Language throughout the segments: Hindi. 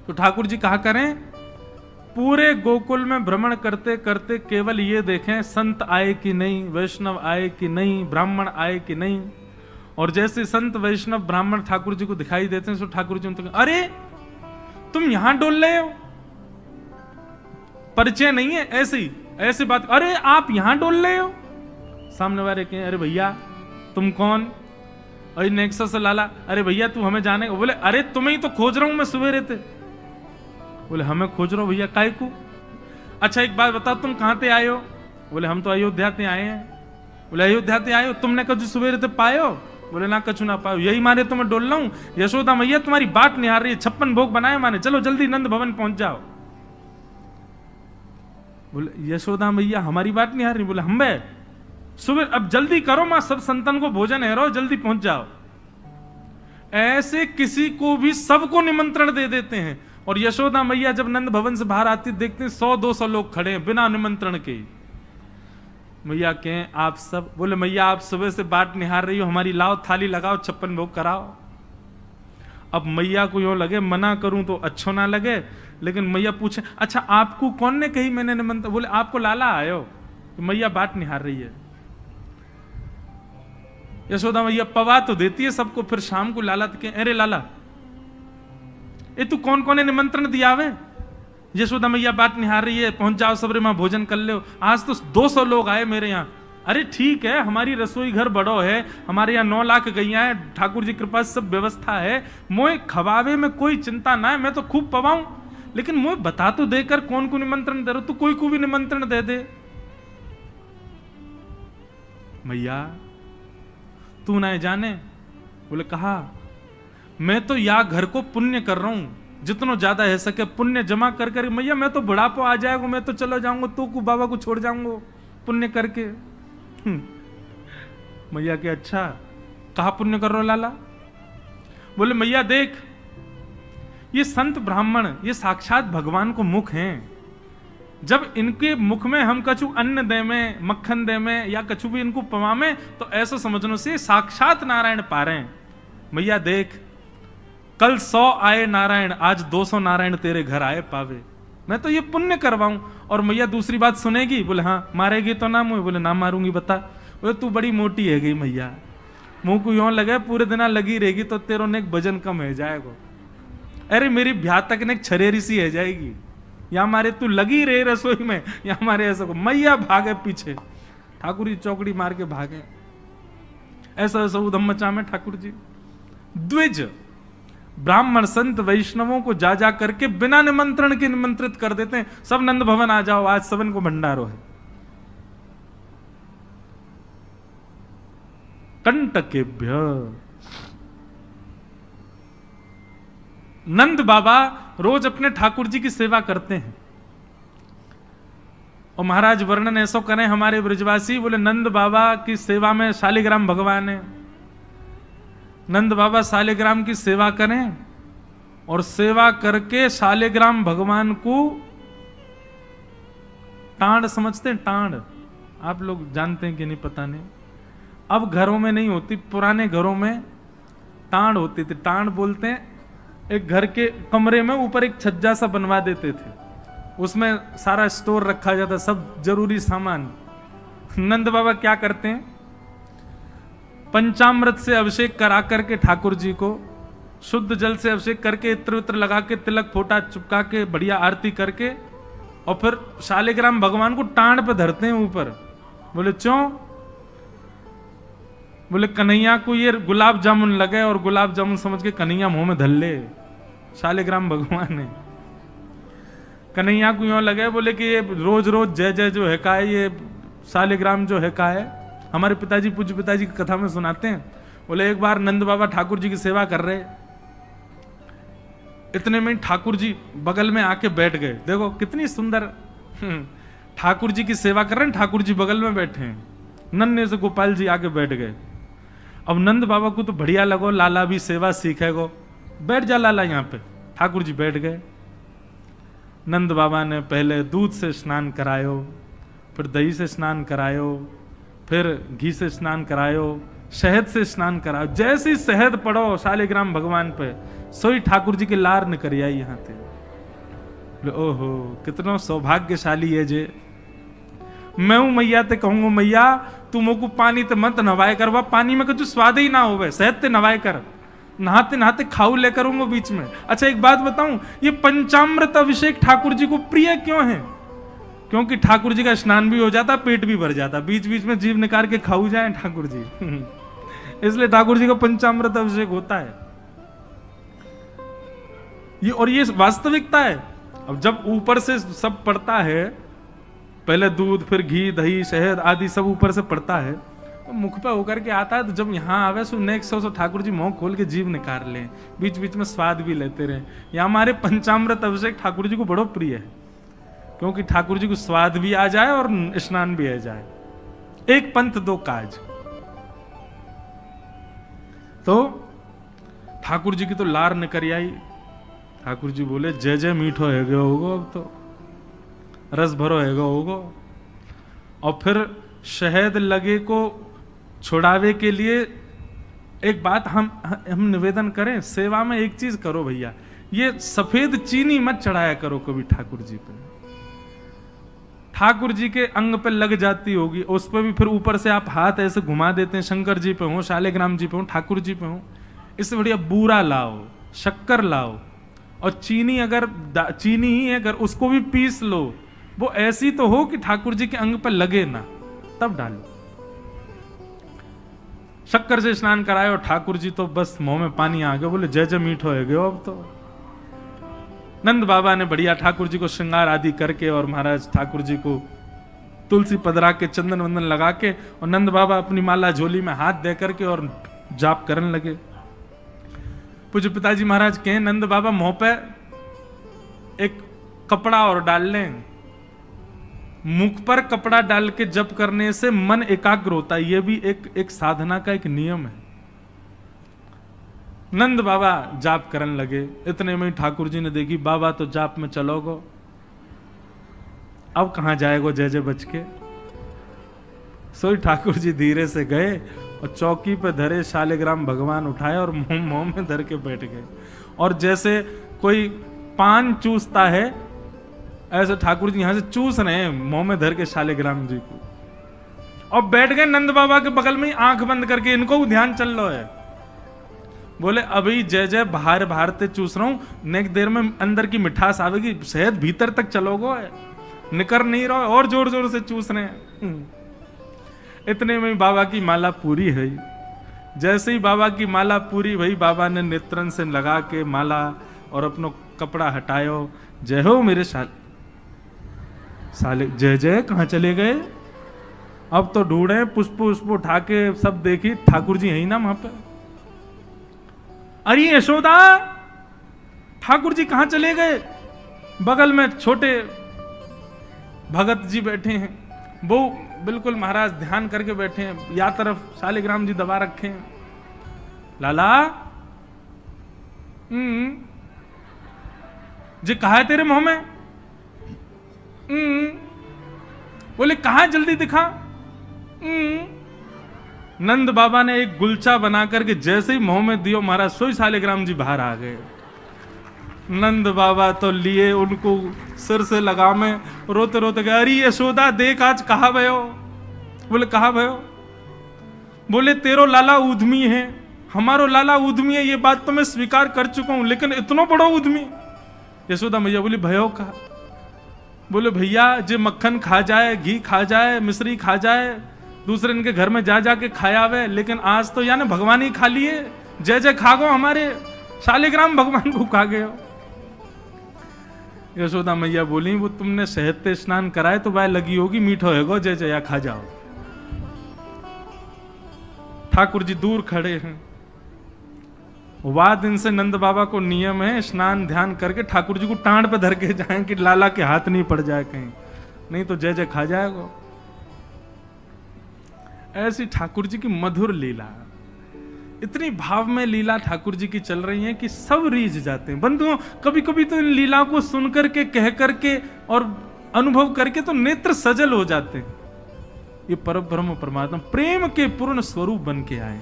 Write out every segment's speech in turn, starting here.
तो ठाकुर जी कहा करें, पूरे गोकुल में भ्रमण करते करते केवल ये देखें संत आए कि नहीं, वैष्णव आए कि नहीं, ब्राह्मण आए कि नहीं। और जैसे संत वैष्णव ब्राह्मण ठाकुर जी को दिखाई देते हैं, तो ठाकुर जी उनको, अरे तुम यहां डोल रहे हो, परिचय नहीं है, ऐसी बात, अरे आप यहां डोल रहे हो। सामने वाले कहें, अरे भैया तुम कौन? अरे नेक्सस लाला, अरे भैया तू हमें जाने, बोले अरे तुम्हें ही तो खोज रहा हूं मैं सवेरे थे। बोले हमें खोज रहा हो भैया, काय को? अच्छा एक बात बताओ, तुम कहां से आए हो? बोले हम तो अयोध्या से आए हैं। बोले अयोध्या से आए हो, तुमने कछु सवेरे थे पाए हो? बोले ना कछु ना पायो, यही मारे तो मैं डोल रहा हूं। यशोदा मैया तुम्हारी बाट निहार रही है, 56 भोग बनाए माने, चलो जल्दी नंद भवन पहुंच जाओ। बोले यशोदा मैया हमारी बात निहार रही? बोले हम बे सुबह, अब जल्दी करो मां, सब संतन को भोजन है, जल्दी पहुंच जाओ। ऐसे किसी को भी सबको निमंत्रण दे देते हैं। और यशोदा मैया जब नंद भवन से बाहर आती देखते हैं 100-200 लोग खड़े हैं बिना निमंत्रण के। मैया कहें आप सब? बोले मैया आप सुबह से बाट निहार रही हो हमारी, लाओ थाली लगाओ, 56 भोग कराओ। अब मैया को यूं लगे मना करूं तो अच्छो ना लगे, लेकिन मैया पूछे, अच्छा आपको कौन ने कही मैंने निमंत्रण? बोले आपको लाला आयो। तो मैया बाट निहार रही है। यशोदा मैया पवा तो देती है सबको, फिर शाम को लाला के, अरे लाला ये तू कौन कौन ने निमंत्रण दिया वे? यशोदा मैया बात निहार रही है, पहुंच जाओ सबरे मां भोजन कर लो। आज तो 200 लोग आए मेरे यहाँ। अरे ठीक है, हमारी रसोई घर बड़ो है, हमारे यहाँ 9 लाख गैया है, ठाकुर जी कृपा सब व्यवस्था है, मोए खवावे में कोई चिंता ना है, मैं तो खूब पवाऊं, लेकिन मोए बता तो देकर कौन को निमंत्रण दे रहा, तू कोई को भी निमंत्रण दे दे। मैया तू ना जाने? बोले कहा, मैं तो या घर को पुण्य कर रहा हूं, जितना ज्यादा है सके पुण्य जमा कर कर। मैया मैं तो बुढ़ापा आ जाएगा, मैं तो चला जाऊंगा, तो को बाबा को छोड़ जाऊंगा पुण्य करके। मैया के अच्छा कहा पुण्य कर रहे हो लाला? बोले मैया देख, ये संत ब्राह्मण ये साक्षात भगवान को मुख हैं, जब इनके मुख में हम कछु अन्न दे में, मक्खन दे में, या कछु भी इनको पवा में, तो ऐसा समझने से साक्षात नारायण पा रहे हैं। मैया देख, कल 100 आए नारायण, आज 200 नारायण तेरे घर आए पावे, मैं तो ये पुण्य करवाऊं। और मैया दूसरी बात सुनेगी? बोले हाँ। मारेगी तो ना मुझे? बोले ना मारूंगी। बता? बोले तू बड़ी मोटी है गई मैया, मुंह को यूं लगे पूरे दिन लगी रहेगी तो तेरो ने एक वजन कम है जाएगा। अरे मेरी ब्याह तक ने एक छरेरी सी है जाएगी, या हमारे तू लगी रहे रसोई में, या हमारे ऐसा को। मैया भागे पीछे, ठाकुर जी चौकड़ी मार के भागे। ऐसा ऐसा उधम मचा में ठाकुर जी द्विज ब्राह्मण संत वैष्णवों को जा जा करके बिना निमंत्रण के निमंत्रित कर देते हैं। सब नंद भवन आ जाओ, आज सबन को भंडारो है। कंटकेभ्य नंद बाबा रोज अपने ठाकुर जी की सेवा करते हैं। और महाराज वर्णन ऐसा करें हमारे ब्रजवासी, बोले नंद बाबा की सेवा में शालिग्राम भगवान है। नंद बाबा शालिग्राम की सेवा करें और सेवा करके शालिग्राम भगवान को टांड समझते हैं। टांड आप लोग जानते हैं कि नहीं पता नहीं, अब घरों में नहीं होती, पुराने घरों में टांड होती थी। टांड बोलते हैं, एक घर के कमरे में ऊपर एक छज्जा सा बनवा देते थे, उसमें सारा स्टोर रखा जाता, सब जरूरी सामान। नंद बाबा क्या करते हैं, पंचामृत से अभिषेक करा करके ठाकुर जी को, शुद्ध जल से अभिषेक करके, इत्र वित्र लगा के, तिलक फोटा चुपका के, बढ़िया आरती करके, और फिर शालिग्राम भगवान को टांड पे धरते हैं ऊपर। बोले क्यों? बोले कन्हैया को ये गुलाब जामुन लगे और गुलाब जामुन समझ के कन्हैया मुंह में धर ले। शालिग्राम भगवान ने कन्हैया को यूं लगे, बोले कि ये रोज रोज जय जय जो है का है, ये शालिग्राम जो है का है। हमारे पिताजी, पूज्य पिताजी की कथा में सुनाते हैं, बोले एक बार नंद बाबा ठाकुर जी की सेवा कर रहे, इतने में ठाकुर जी बगल में आके बैठ गए। देखो कितनी सुंदर, ठाकुर जी की सेवा कर रहे हैं, ठाकुर जी बगल में बैठे हैं, नन्हे से गोपाल जी आके बैठ गए। अब नंद बाबा को तो बढ़िया लगो, लाला भी सेवा सीखेगो, बैठ जा लाला यहाँ पे। ठाकुर जी बैठ गए। नंद बाबा ने पहले दूध से स्नान करायो, फिर दही से स्नान करायो, फिर घी से स्नान करायो, शहद से स्नान करायो। जैसे ही शहद पड़ो शालिग्राम भगवान पे, सोई ठाकुर जी के लार निकल आई यहाँ थे। ओहो कितना सौभाग्यशाली है जे। मैं हूं मैया ते कहूंगा मैया तू मोको पानी ते मत नवाए कर, वह पानी में कुछ स्वाद ही ना होवे, सहत ते नवाए कर, नहाते नहाते खाऊ ले करूंगा बीच में। अच्छा एक बात बताऊं, ये पंचामृत अभिषेक ठाकुर जी को प्रिय क्यों है? क्योंकि ठाकुर जी का स्नान भी हो जाता, पेट भी भर जाता, बीच बीच में जीभ निकाल के खाऊ जाए ठाकुर जी इसलिए ठाकुर जी का पंचामृत अभिषेक होता है ये, और ये वास्तविकता है। अब जब ऊपर से सब पड़ता है, पहले दूध फिर घी दही शहद आदि सब ऊपर से पड़ता है, तो मुख पे होकर के आता है, तो जब यहाँ आवे so next so Thakur ji मुंह खोल के जीभ निकाल ले, बीच बीच में स्वाद भी लेते रहे। या हमारे पंचामृत अभिषेक ठाकुर जी को बड़ो प्रिय है, क्योंकि ठाकुर जी को स्वाद भी आ जाए और स्नान भी आ जाए, एक पंथ दो काज। तो ठाकुर जी की तो लार निकल आई। ठाकुर जी बोले जय जय मीठो है गयो होगो, अब तो रस भरो है गयो होगो। और फिर शहद लगे को छुड़ावे के लिए एक बात हम निवेदन करें, सेवा में एक चीज करो भैया, ये सफेद चीनी मत चढ़ाया करो कभी ठाकुर जी पे। ठाकुर जी के अंग पे लग जाती होगी, उस पर भी फिर ऊपर से आप हाथ ऐसे घुमा देते हैं, शंकर जी पे हो, शालिग्राम जी पे हो, ठाकुर जी पे हो। इससे बढ़िया बूरा लाओ, शक्कर लाओ, और चीनी अगर चीनी ही अगर उसको भी पीस लो, वो ऐसी तो हो कि ठाकुर जी के अंग पर लगे ना, तब डालो। शक्कर से स्नान कराए और ठाकुर जी तो बस मुंह में पानी आ गया, बोले जय जय मीठो है गयो। अब तो नंद बाबा ने बढ़िया ठाकुर जी को श्रृंगार आदि करके और महाराज ठाकुर जी को तुलसी पधरा के चंदन वंदन लगा के, और नंद बाबा अपनी माला झोली में हाथ दे करके और जाप करने लगे। पूज्य पिताजी महाराज कहे नंद बाबा मुंह पे एक कपड़ा और डाल लें, मुख पर कपड़ा डाल के जप करने से मन एकाग्र होता है, यह भी एक साधना का एक नियम है। नंद बाबा जाप करने लगे, इतने में ठाकुर जी ने देखी बाबा तो जाप में चलोगो, अब कहां जाएगो जय जय बच के। सोई ठाकुर जी धीरे से गए और चौकी पे धरे शालिग्राम भगवान उठाए और मुंह में धर के बैठ गए, और जैसे कोई पान चूसता है ऐसे ठाकुर जी यहां से चूस रहे हैं मुंह में धर के शालिग्राम जी को, और बैठ गए नंद बाबा के बगल में ही आंख बंद करके, इनको ध्यान चल रहा है। बोले अभी जय जय बाहर बाहर ते चूस रहा हूं, नेक्स्ट देर में अंदर की मिठास आवेगी, शहद भीतर तक चलोगो, निकर नहीं रहो, और जोर जोर से चूस रहे हैं। इतने में बाबा की माला पूरी है। जैसे ही बाबा की माला पूरी भई, बाबा ने नेत्रन से लगा के माला और अपनो कपड़ा हटायो, जय हो मेरे साले जय जय कहां चले गए। अब तो ढूंढे पुष्प उष्प उठा के सब देखी, ठाकुर जी यही ना वहां पे। अरे यशोदा ठाकुर जी कहां चले गए। बगल में छोटे भगत जी बैठे हैं, वो बिल्कुल महाराज ध्यान करके बैठे हैं, या तरफ शालिग्राम जी दबा रखे हैं। लाला जी कहा है तेरे मुंह में। बोले कहा जल्दी दिखा। नंद बाबा ने एक गुलचा बना करके जैसे ही मुंह में दियो, महाराज सोई शालिग्राम जी बाहर आ गए। नंद बाबा तो लिए उनको सिर से लगा में, रोते रोते गए, अरे यशोदा देख आज कहा भयो। बोले कहा भयो। बोले तेरो लाला उद्यमी है, हमारो लाला उद्यमी है, ये बात तो मैं स्वीकार कर चुका हूं, लेकिन इतना बड़ा उद्यमी। यशोदा मैया बोली भयो का। बोले भैया जे मक्खन खा जाए, घी खा जाए, मिश्री खा जाए, दूसरे इनके घर में जा जाके खाया वे, लेकिन आज तो यानी भगवान ही खा लिए, जय जय खा गो, हमारे शालिग्राम भगवान को खा गए हो। यशोदा मैया बोली वो तुमने शहद से स्नान कराए तो वह लगी होगी, मीठो है गो, जय जय खा जाओ। ठाकुर जी दूर खड़े हैं। वाह दिन से नंद बाबा को नियम है स्नान ध्यान करके ठाकुर जी को टांड पे धर के जाएं कि लाला के हाथ नहीं पड़ जाए कहीं, नहीं तो जय जय खा जाएगा। ऐसी ठाकुर जी की मधुर लीला, इतनी भाव में लीला ठाकुर जी की चल रही है कि सब रीझ जाते हैं। बंधुओं कभी कभी तो इन लीला को सुन करके कह करके और अनुभव करके तो नेत्र सजल हो जाते हैं। ये परब्रह्म परमात्मा प्रेम के पूर्ण स्वरूप बन के आए।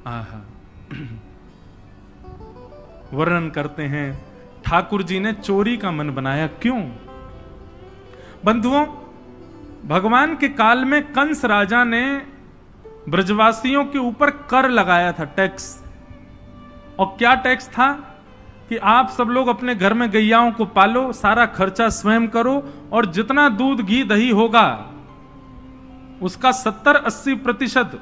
आहा वर्णन करते हैं, ठाकुर जी ने चोरी का मन बनाया। क्यों? बंधुओं, भगवान के काल में कंस राजा ने ब्रजवासियों के ऊपर कर लगाया था, टैक्स। और क्या टैक्स था? कि आप सब लोग अपने घर में गैयाओं को पालो, सारा खर्चा स्वयं करो, और जितना दूध घी दही होगा उसका 70-80%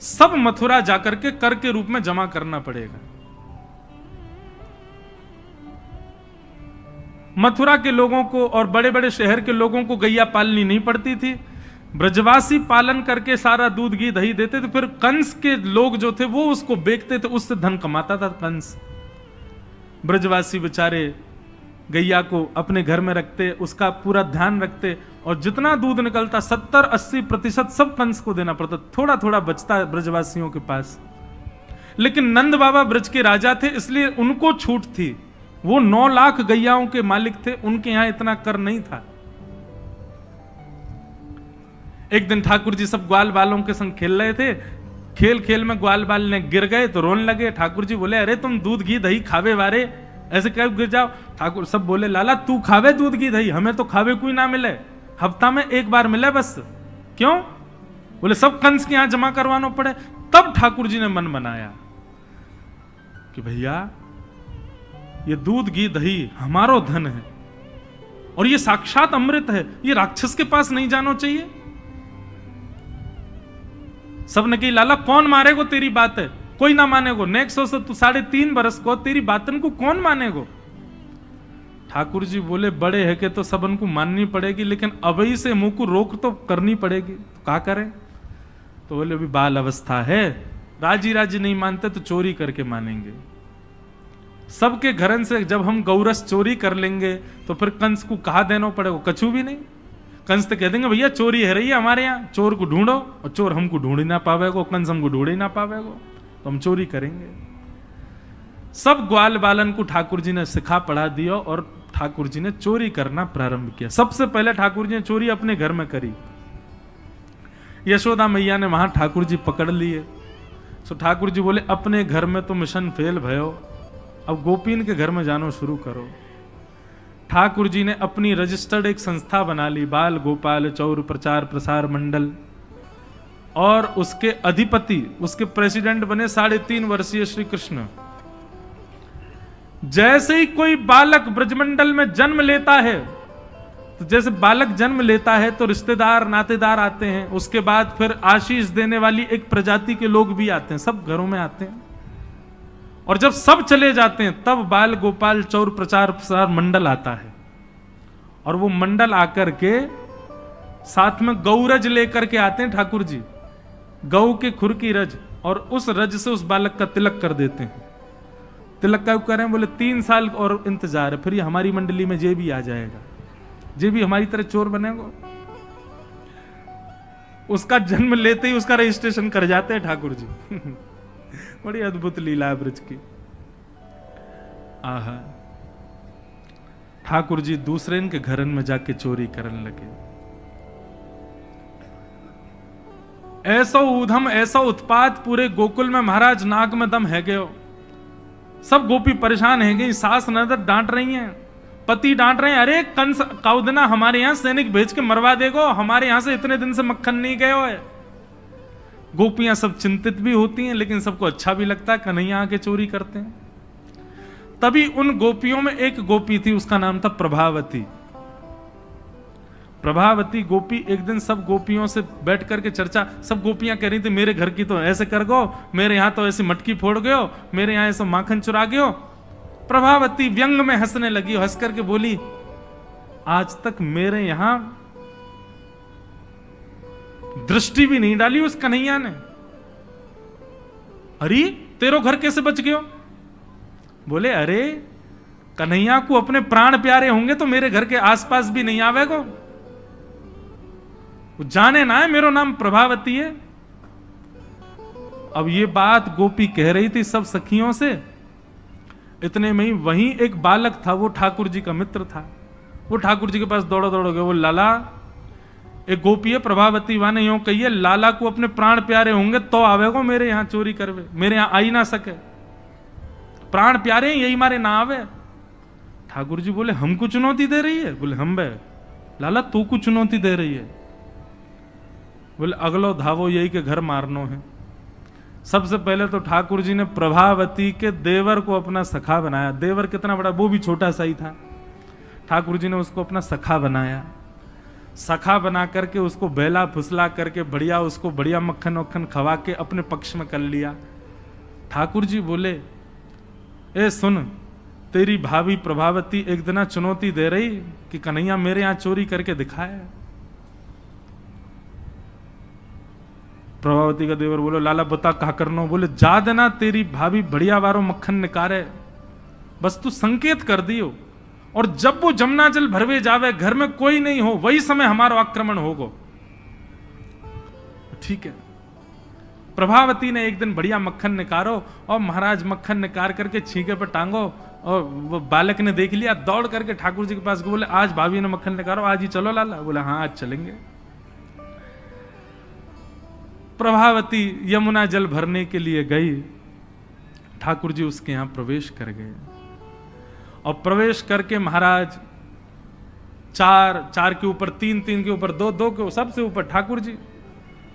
सब मथुरा जाकर के कर के रूप में जमा करना पड़ेगा। मथुरा के लोगों को और बड़े बड़े शहर के लोगों को गैया पालनी नहीं पड़ती थी, ब्रजवासी पालन करके सारा दूध घी दही देते थे। फिर कंस के लोग जो थे वो उसको बेचते थे, उससे धन कमाता था कंस। ब्रजवासी बेचारे गैया को अपने घर में रखते, उसका पूरा ध्यान रखते, और जितना दूध निकलता 70-80% सब कंस को देना पड़ता। थोड़ा थोड़ा बचता ब्रजवासियों के पास। लेकिन नंद बाबा ब्रज के राजा थे, इसलिए उनको छूट थी। वो 9 लाख गैयाओं के मालिक थे, उनके यहां इतना कर नहीं था। एक दिन ठाकुर जी सब ग्वाल बालों के संग खेल रहे थे। खेल खेल में ग्वाल बाल ने गिर गए तो रोने लगे। ठाकुर जी बोले, अरे तुम दूध घी दही खावे वारे, ऐसे कब गिर जाओ? ठाकुर सब बोले, लाला तू खावे दूध घी दही, हमें तो खावे कोई ना मिले, हफ्ता में एक बार मिले बस। क्यों? बोले सब कंस के यहां जमा करवाना पड़े। तब ठाकुर जी ने मन बनाया कि भैया ये दूध घी दही हमारो धन है, और ये साक्षात अमृत है, ये राक्षस के पास नहीं जाना चाहिए। सबने कही, लाला कौन मारेगो तेरी बात है? कोई ना मानेगो। नेक्स्ट से तू 3.5 बरस को तेरी बातन को कौन मानेगो? ठाकुर जी बोले, बड़े है के तो सबन को माननी पड़ेगी, लेकिन अभी से मुंह को रोक तो करनी पड़ेगी। तो क्या करें? तो बोले अभी बाल अवस्था है, राजी राजी नहीं मानते तो चोरी करके मानेंगे। सबके घरन से जब हम गौरस चोरी कर लेंगे तो फिर कंस को कहा देना पड़ेगा? कछु भी नहीं। कंस तो कह देंगे भैया चोरी है रही है हमारे यहाँ, चोर को ढूंढो, और चोर हमको ढूंढ ही ना पावेगो, कंस हमको ढूंढ ही ना पावेगो, तो हम चोरी करेंगे। सब ग्वाल बालन को ठाकुर जी ने सिखा पढ़ा दिया, और ठाकुर जी ने चोरी करना प्रारंभ किया। सबसे पहले ठाकुर जी ने चोरी अपने घर में करी। यशोदा मैया ने वहां ठाकुर जी पकड़ लिए। सो ठाकुर जी बोले, अपने घर में तो मिशन फेल भयो, अब गोपीन के घर में जानो शुरू करो। ठाकुर जी ने अपनी रजिस्टर्ड एक संस्था बना ली, बाल गोपाल चौर प्रचार प्रसार मंडल, और उसके अधिपति, उसके प्रेसिडेंट बने 3.5 वर्षीय श्री कृष्ण। जैसे ही कोई बालक ब्रजमंडल में जन्म लेता है, तो जैसे बालक जन्म लेता है तो रिश्तेदार नातेदार आते हैं, उसके बाद फिर आशीष देने वाली एक प्रजाति के लोग भी आते हैं, सब घरों में आते हैं। और जब सब चले जाते हैं तब बाल गोपाल चौर प्रचार प्रसार मंडल आता है, और वो मंडल आकर के साथ में गौरज लेकर के आते हैं ठाकुर जी, गौ के खुर की रज, और उस रज से उस बालक का तिलक कर देते हैं। तिलक का करें? बोले 3 साल और इंतजार है, फिर ये हमारी मंडली में जे भी आ जाएगा, जे भी हमारी तरह चोर बनेगा। उसका जन्म लेते ही उसका रजिस्ट्रेशन कर जाते हैं ठाकुर जी। बड़ी अद्भुत लीला है ब्रज की। आहा, ठाकुर जी दूसरे इनके घरन में जाके चोरी करने लगे। ऐसा ऊधम, ऐसा उत्पात पूरे गोकुल में, महाराज नाक में दम है गयो। सब गोपी परेशान है गई, सास नजर डांट रही हैं, पति डांट रहे हैं, अरे कंस काउदना हमारे यहां सैनिक भेज के मरवा देगो, हमारे यहां से इतने दिन से मक्खन नहीं गयो है। गोपियां सब चिंतित भी होती हैं, लेकिन सबको अच्छा भी लगता है, कन्हैया आके चोरी करते हैं। तभी उन गोपियों में एक गोपी थी, उसका नाम था प्रभावती। प्रभावती गोपी एक दिन सब गोपियों से बैठ करके चर्चा, सब गोपियां कह रही थी, मेरे घर की तो ऐसे कर गो, मेरे यहां तो ऐसी मटकी फोड़ गयो, मेरे यहां ऐसा माखन चुरा गयो। प्रभावती व्यंग में हंसने लगी, हंस करके बोली, आज तक मेरे यहां दृष्टि भी नहीं डाली उस कन्हैया ने। अरे तेरो घर कैसे बच गयो? बोले, अरे कन्हैया को अपने प्राण प्यारे होंगे तो मेरे घर के आसपास भी नहीं आवेगो, वो जाने ना है मेरो नाम प्रभावती है। अब ये बात गोपी कह रही थी सब सखियों से, इतने में ही वहीं एक बालक था, वो ठाकुर जी का मित्र था। वो ठाकुर जी के पास दौड़ो दौड़ो गए, वो लाला एक गोपी है प्रभावती, वाने यूं कहिए लाला को अपने प्राण प्यारे होंगे तो आवेगो मेरे यहां चोरी करवे, मेरे यहां आ ही ना सके। प्राण प्यारे यही मारे ना आवे। ठाकुर जी बोले हमको चुनौती दे रही है? बोले हम बे लाला तू को चुनौती दे रही है। बोले अगलो धावो यही के घर मारनो है। सबसे पहले तो ठाकुर जी ने प्रभावती के देवर को अपना सखा बनाया। देवर कितना बड़ा, वो भी छोटा सा ही था। ठाकुर जी ने उसको अपना सखा बनाया। सखा बना करके उसको बेला फुसला करके बढ़िया उसको बढ़िया मक्खन वक्खन खवा के अपने पक्ष में कर लिया। ठाकुर जी बोले ए सुन, तेरी भाभी प्रभावती एक दिन चुनौती दे रही कि कन्हैया मेरे यहां चोरी करके दिखाए। प्रभावती का देवर बोलो लाला बता कहा करनो। बोले जा देना तेरी भाभी बढ़िया वारो मक्खन निकारे, बस तू संकेत कर दियो, और जब वो जमुना जल भरवे जावे घर में कोई नहीं हो वही समय हमारा आक्रमण होगो। ठीक है। प्रभावती ने एक दिन बढ़िया मक्खन निकारो और महाराज मक्खन निकाल करके छींके पर टांगो, और वो बालक ने देख लिया, दौड़ करके ठाकुर जी के पास बोले आज भाभी ने मक्खन निकालो, आज ही चलो लाला। बोले हाँ आज चलेंगे। प्रभावती यमुना जल भरने के लिए गई। ठाकुर जी उसके यहां प्रवेश कर गए, और प्रवेश करके महाराज चार के ऊपर तीन के ऊपर दो के सबसे ऊपर ठाकुर जी,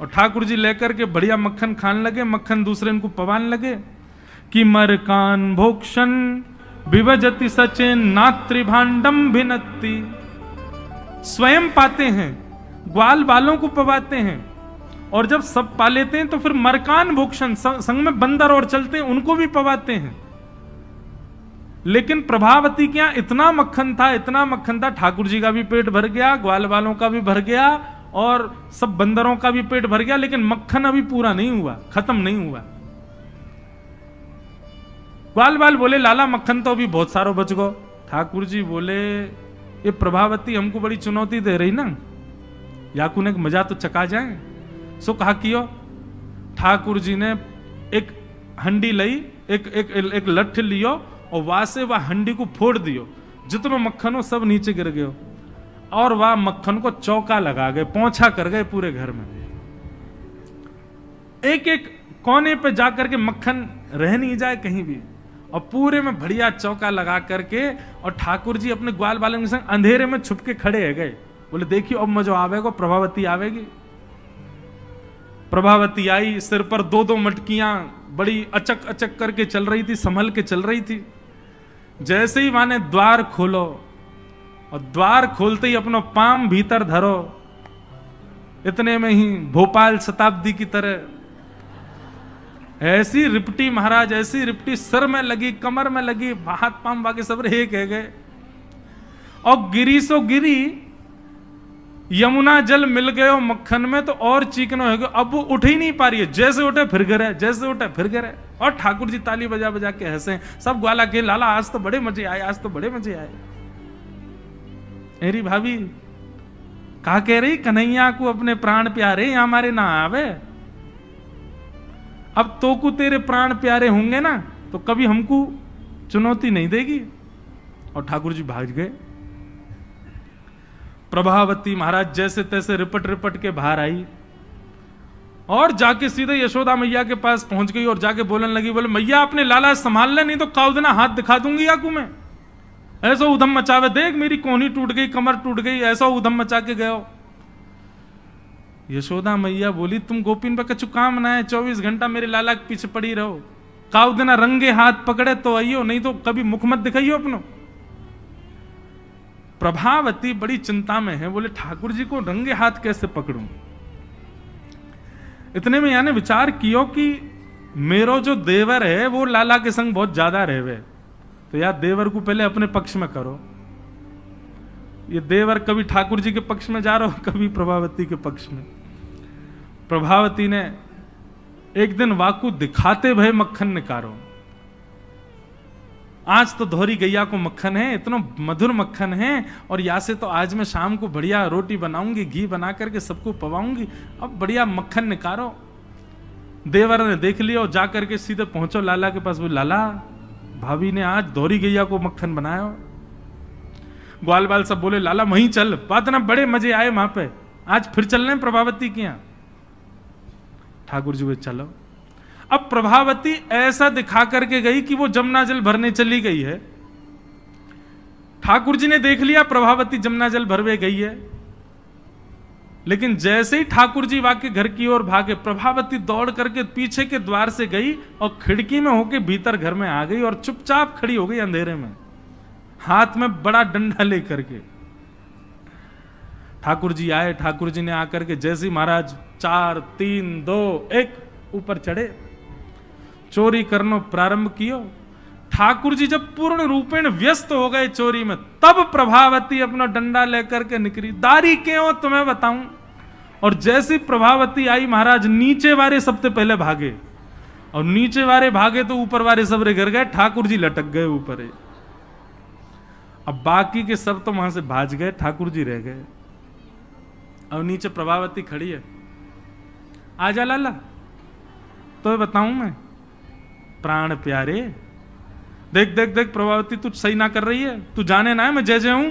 और ठाकुर जी लेकर के बढ़िया मक्खन खाने लगे। मक्खन दूसरे इनको पवान लगे कि मरकान भोक्षण विभजति सचेन नात्री भांडम भिनत्ति। स्वयं पाते हैं, ग्वाल बालों को पवाते हैं, और जब सब पा लेते हैं तो फिर मरकान भोक्षण संग में बंदर और चलते हैं उनको भी पवाते हैं। लेकिन प्रभावती के यहां इतना मक्खन था, ठाकुर जी का भी पेट भर गया, ग्वाल बालों का भी भर गया, और सब बंदरों का भी पेट भर गया, लेकिन मक्खन अभी पूरा नहीं हुआ, खत्म नहीं हुआ। ग्वाल बाल बोले लाला मक्खन तो अभी बहुत सारो बच गो। ठाकुर जी बोले ये प्रभावती हमको बड़ी चुनौती दे रही ना, याकू ने मजा तो चका जाए। सो कहा कियो। ठाकुर जी ने एक हंडी लई, एक लठ लियो, और वहां से वह हंडी को फोड़ दियो, जितना मक्खन हो सब नीचे गिर गयो, और वह मक्खन को चौका लगा गए, पोंछा कर गए पूरे घर में। एक एक कोने पे जाकर के मक्खन रह नहीं जाए कहीं भी, और पूरे में बढ़िया चौका लगा करके, और ठाकुर जी अपने ग्वाल बालन के संग अंधेरे में छुप के खड़े है गए। बोले देखियो अब मजो आवेगा, प्रभावती आवेगी। प्रभावती आई, सिर पर दो मटकियां बड़ी अचक अचक करके चल रही थी, संभल के चल रही थी। जैसे ही माने द्वार खोलो, और द्वार खोलते ही अपना पाम भीतर धरो, इतने में ही भोपाल शताब्दी की तरह ऐसी रिपटी महाराज, ऐसी रिपटी सिर में लगी, कमर में लगी, हाथ पाम बाकी सब एक है गए। और गिरी सो गिरी, यमुना जल मिल गए मक्खन में तो और चीकनो हो गया। अब वो उठ ही नहीं पा रही है, जैसे उठे फिर गिरे, जैसे उठे फिर गिरे। और ठाकुर जी ताली बजा बजा के हंसे, सब ग्वाला के लाला आज तो बड़े मजे आए, आज तो बड़े मजे आए। मेरी भाभी कहा कह रही कन्हैया को अपने प्राण प्यारे हमारे ना आवे। अब तो को तेरे प्राण प्यारे होंगे ना तो कभी हमको चुनौती नहीं देगी। और ठाकुर जी भाग गए। प्रभावती महाराज जैसे तैसे रिपट रिपट के बाहर आई, और जाके सीधे यशोदा मैया के पास पहुंच गई, और जाके बोलने लगी, बोले मैया अपने लाला संभाल ले, नहीं तो काउदना हाथ दिखा दूंगी याकू में। ऐसा उधम मचावे, देख मेरी कोहनी टूट गई, कमर टूट गई, ऐसा उधम मचा के गयो। यशोदा मैया बोली तुम गोपीन पे कछु काम ना है, 24 घंटा मेरे लाला के पीछे पड़ी रहो, काउदना रंगे हाथ पकड़े तो आइयो, नहीं तो कभी मुख मत दिखाइयो अपनो। प्रभावती बड़ी चिंता में है, बोले ठाकुर जी को रंगे हाथ कैसे पकड़ूं। इतने में यानी विचार कियो कि मेरो जो देवर है वो लाला के संग बहुत ज्यादा रहवे, तो यार देवर को पहले अपने पक्ष में करो। ये देवर कभी ठाकुर जी के पक्ष में जा रहा हो, कभी प्रभावती के पक्ष में। प्रभावती ने एक दिन वाकू दिखाते भय मक्खन निकारो। आज तो धोरी गैया को मक्खन है, इतना मधुर मक्खन है, और या से तो आज मैं शाम को बढ़िया रोटी बनाऊंगी, घी बना करके सबको पवाऊंगी, अब बढ़िया मक्खन निकारो। देवर ने देख लिया और जाकर के सीधे पहुंचो लाला के पास, बोले लाला भाभी ने आज धोरी गैया को मक्खन बनाया। ग्वाल बाल सब बोले लाला वहीं चल, बात ना बड़े मजे आए वहां पे, आज फिर चल रहे प्रभावती के यहां। ठाकुर जी बोले चलो। अब प्रभावती ऐसा दिखा करके गई कि वो जमुना जल भरने चली गई है। ठाकुर जी ने देख लिया प्रभावती जमुना जल भरवे गई है, लेकिन जैसे ही ठाकुर जी वाके घर की ओर भागे, प्रभावती दौड़ करके पीछे के द्वार से गई और खिड़की में होके भीतर घर में आ गई और चुपचाप खड़ी हो गई अंधेरे में, हाथ में बड़ा डंडा लेकर के। ठाकुर जी आए, ठाकुर जी ने आकर के जैसे महाराज 4 3 2 1 ऊपर चढ़े, चोरी करनो प्रारंभ कियो। ठाकुर जी जब पूर्ण रूपेण व्यस्त हो गए चोरी में, तब प्रभावती अपना डंडा लेकर के निकली। दारी क्यों तुम्हें बताऊं। और जैसी प्रभावती आई, महाराज नीचे वाले सबसे पहले भागे, और नीचे वाले भागे तो ऊपर वाले सबरे गिर गए, ठाकुर जी लटक गए ऊपर। अब बाकी के सब तो वहां से भाज गए, ठाकुर जी रह गए। अब नीचे प्रभावती खड़ी है, आजा लाला तो बताऊं मैं। प्राण प्यारे, देख देख देख प्रभावती तू सही ना कर रही है, तू जाने ना है मैं जय जय हूं।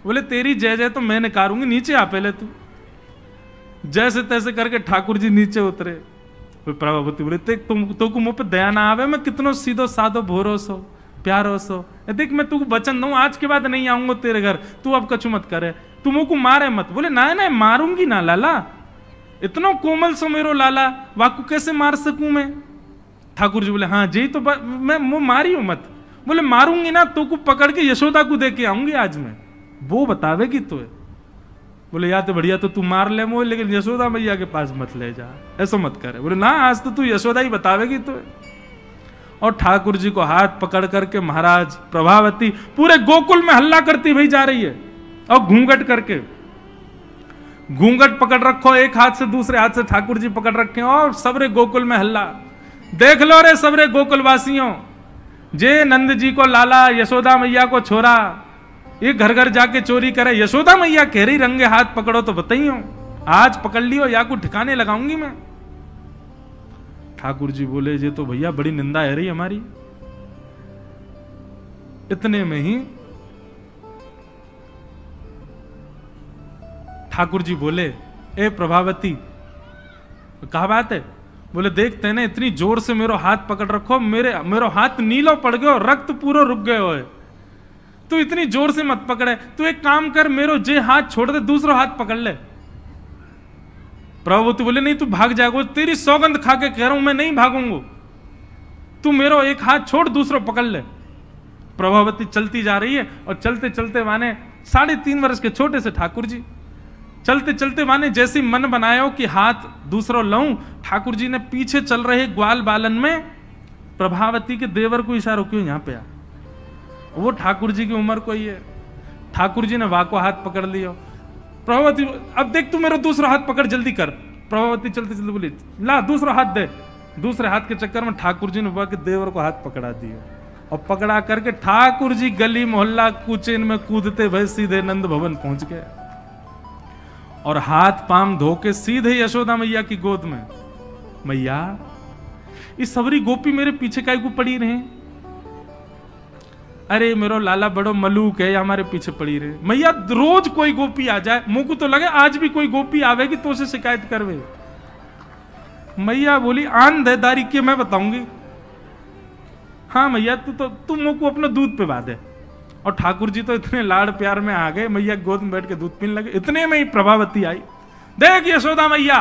बोले तेरी जय जय तो मैं निकारूंगी, नीचे आ पहले तू। जैसे तैसे करके ठाकुर जी नीचे उतरे। प्रभावती बोले देख तुम को मुंह पे दया ना आवे, मैं कितनो सीधो साधो भोरो सो प्यारो सो। देख मैं तू वचन दूं, आज के बाद नहीं आऊंगा तेरे घर, तू अब कछु मत करे, तू मुंह को मारे मत। बोले ना ना मारूंगी ना लाला, इतना कोमल सो मेरो लाला, वाकू कैसे मार सकूं मैं। ठाकुर जी बोले हाँ जी तो मैं मुंह मारी हूं मत। बोले मारूंगी ना तो को पकड़ के यशोदा को दे के आऊंगी आज मैं, वो बतावेगी तो। बोले या तो बढ़िया तो तू मार ले मुझे, लेकिन यशोदा मैया के पास मत ले जा, ऐसा मत करे। बोले ना आज तो तू यशोदा ही बतावेगी तो। और ठाकुर जी को हाथ पकड़ करके महाराज प्रभावती पूरे गोकुल में हल्ला करती हुई जा रही है, और घूंघट करके, घूंघट पकड़ रखो एक हाथ से, दूसरे हाथ से ठाकुर जी पकड़ रखे, और सबरे गोकुल में हल्ला। देख लो रे सबरे गोकुल वासियों, जे नंद जी को लाला, यशोदा मैया को छोरा, ये घर घर जाके चोरी करे। यशोदा मैया कह रही रंगे हाथ पकड़ो तो बताइयो, आज पकड़ लियो या को ठिकाने लगाऊंगी मैं। ठाकुर जी बोले ये तो भैया बड़ी निंदा है रही हमारी। इतने में ही ठाकुर जी बोले ए प्रभावती, कहा बात है। बोले देखते हैं ना इतनी जोर से मेरो हाथ पकड़ रखो, मेरो हाथ नीलो पड़ गयो, रक्त पूरा रुक गयो है, तू इतनी जोर से मत पकड़े। तू एक काम कर, मेरो जे हाथ छोड़ दे, दूसरा हाथ पकड़ ले। प्रभावती बोले नहीं तू भाग जाएगा, तेरी सौगंध खा के कह रहा हूं मैं नहीं भागूंगा, तू मेरो एक हाथ छोड़ दूसरा पकड़ ले। प्रभावती चलती जा रही है, और चलते चलते माने 3.5 वर्ष के छोटे से ठाकुर जी चलते चलते माने जैसी मन बनायो कि हाथ दूसरा लाऊं, ठाकुर जी ने पीछे चल रहे ग्वाल बालन में प्रभावती के देवर को इशारा क्यों यहां पे आ। वो ठाकुर जी की उम्र को ही है। ठाकुर जी ने वाको हाथ पकड़ लिया। प्रभावती अब देख तू मेरा दूसरा हाथ पकड़, जल्दी कर। प्रभावती चलते चलते बोली ला दूसरा हाथ दे। दूसरे हाथ के चक्कर में ठाकुर जी ने वाके देवर को हाथ पकड़ा दिया, और पकड़ा करके ठाकुर जी गली मोहल्ला कुचेन में कूदते भय सीधे नंद भवन पहुंच गए, और हाथ पाम धो के सीधे यशोदा मैया की गोद में। मैया इस सबरी गोपी मेरे पीछे काहे को पड़ी रहे। अरे मेरो लाला बड़ो मलूक है, या हमारे पीछे पड़ी रहे। मैया रोज कोई गोपी आ जाए, मुंह को तो लगे आज भी कोई गोपी आवेगी तो उसे शिकायत करवे। मैया बोली आन देदारी के मैं बताऊंगी। हाँ मैया तू मुंह को अपना दूध पिला दे। और ठाकुर जी तो इतने लाड़ प्यार में आ गए, मैया गोद में बैठ के दूध पीने लगे। इतने में ही प्रभावती आई। देख यशोदा मैया,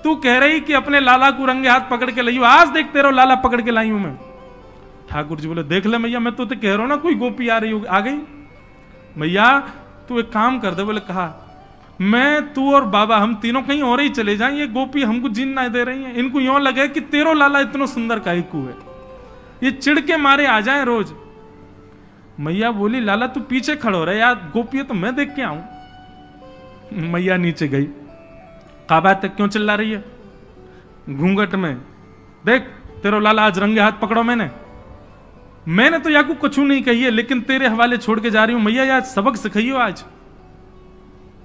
तू कह रही कि अपने लाला को रंगे हाथ पकड़ के लाई, आज देख तेरा लाला पकड़ के लाई हूं मैं। ठाकुर जी बोले देख ले मैया, मैं तो कह रहा हूं ना कोई गोपी आ रही हो, आ गई। मैया तू एक काम कर दे। बोले कहा मैं तू और बाबा हम तीनों कहीं और ही चले जाएं, ये गोपी हमको जीन ना दे रही हैं। इनको यूं लगे कि तेरो लाला इतना सुंदर काहे को है, ये चिढ़ के मारे आ जाए रोज। मैया बोली लाला तू पीछे खड़ो रहे यार, गोपी तो मैं देख के आऊं। मैया नीचे गई। कहा बात है, क्यों चिल्ला रही है घूंघट में। देख तेरो लाला आज रंगे हाथ पकड़ो। मैंने तो याकू कुछ नहीं कही है, लेकिन तेरे हवाले छोड़ के जा रही हूं। मैया यार सबक सिखाइयो आज।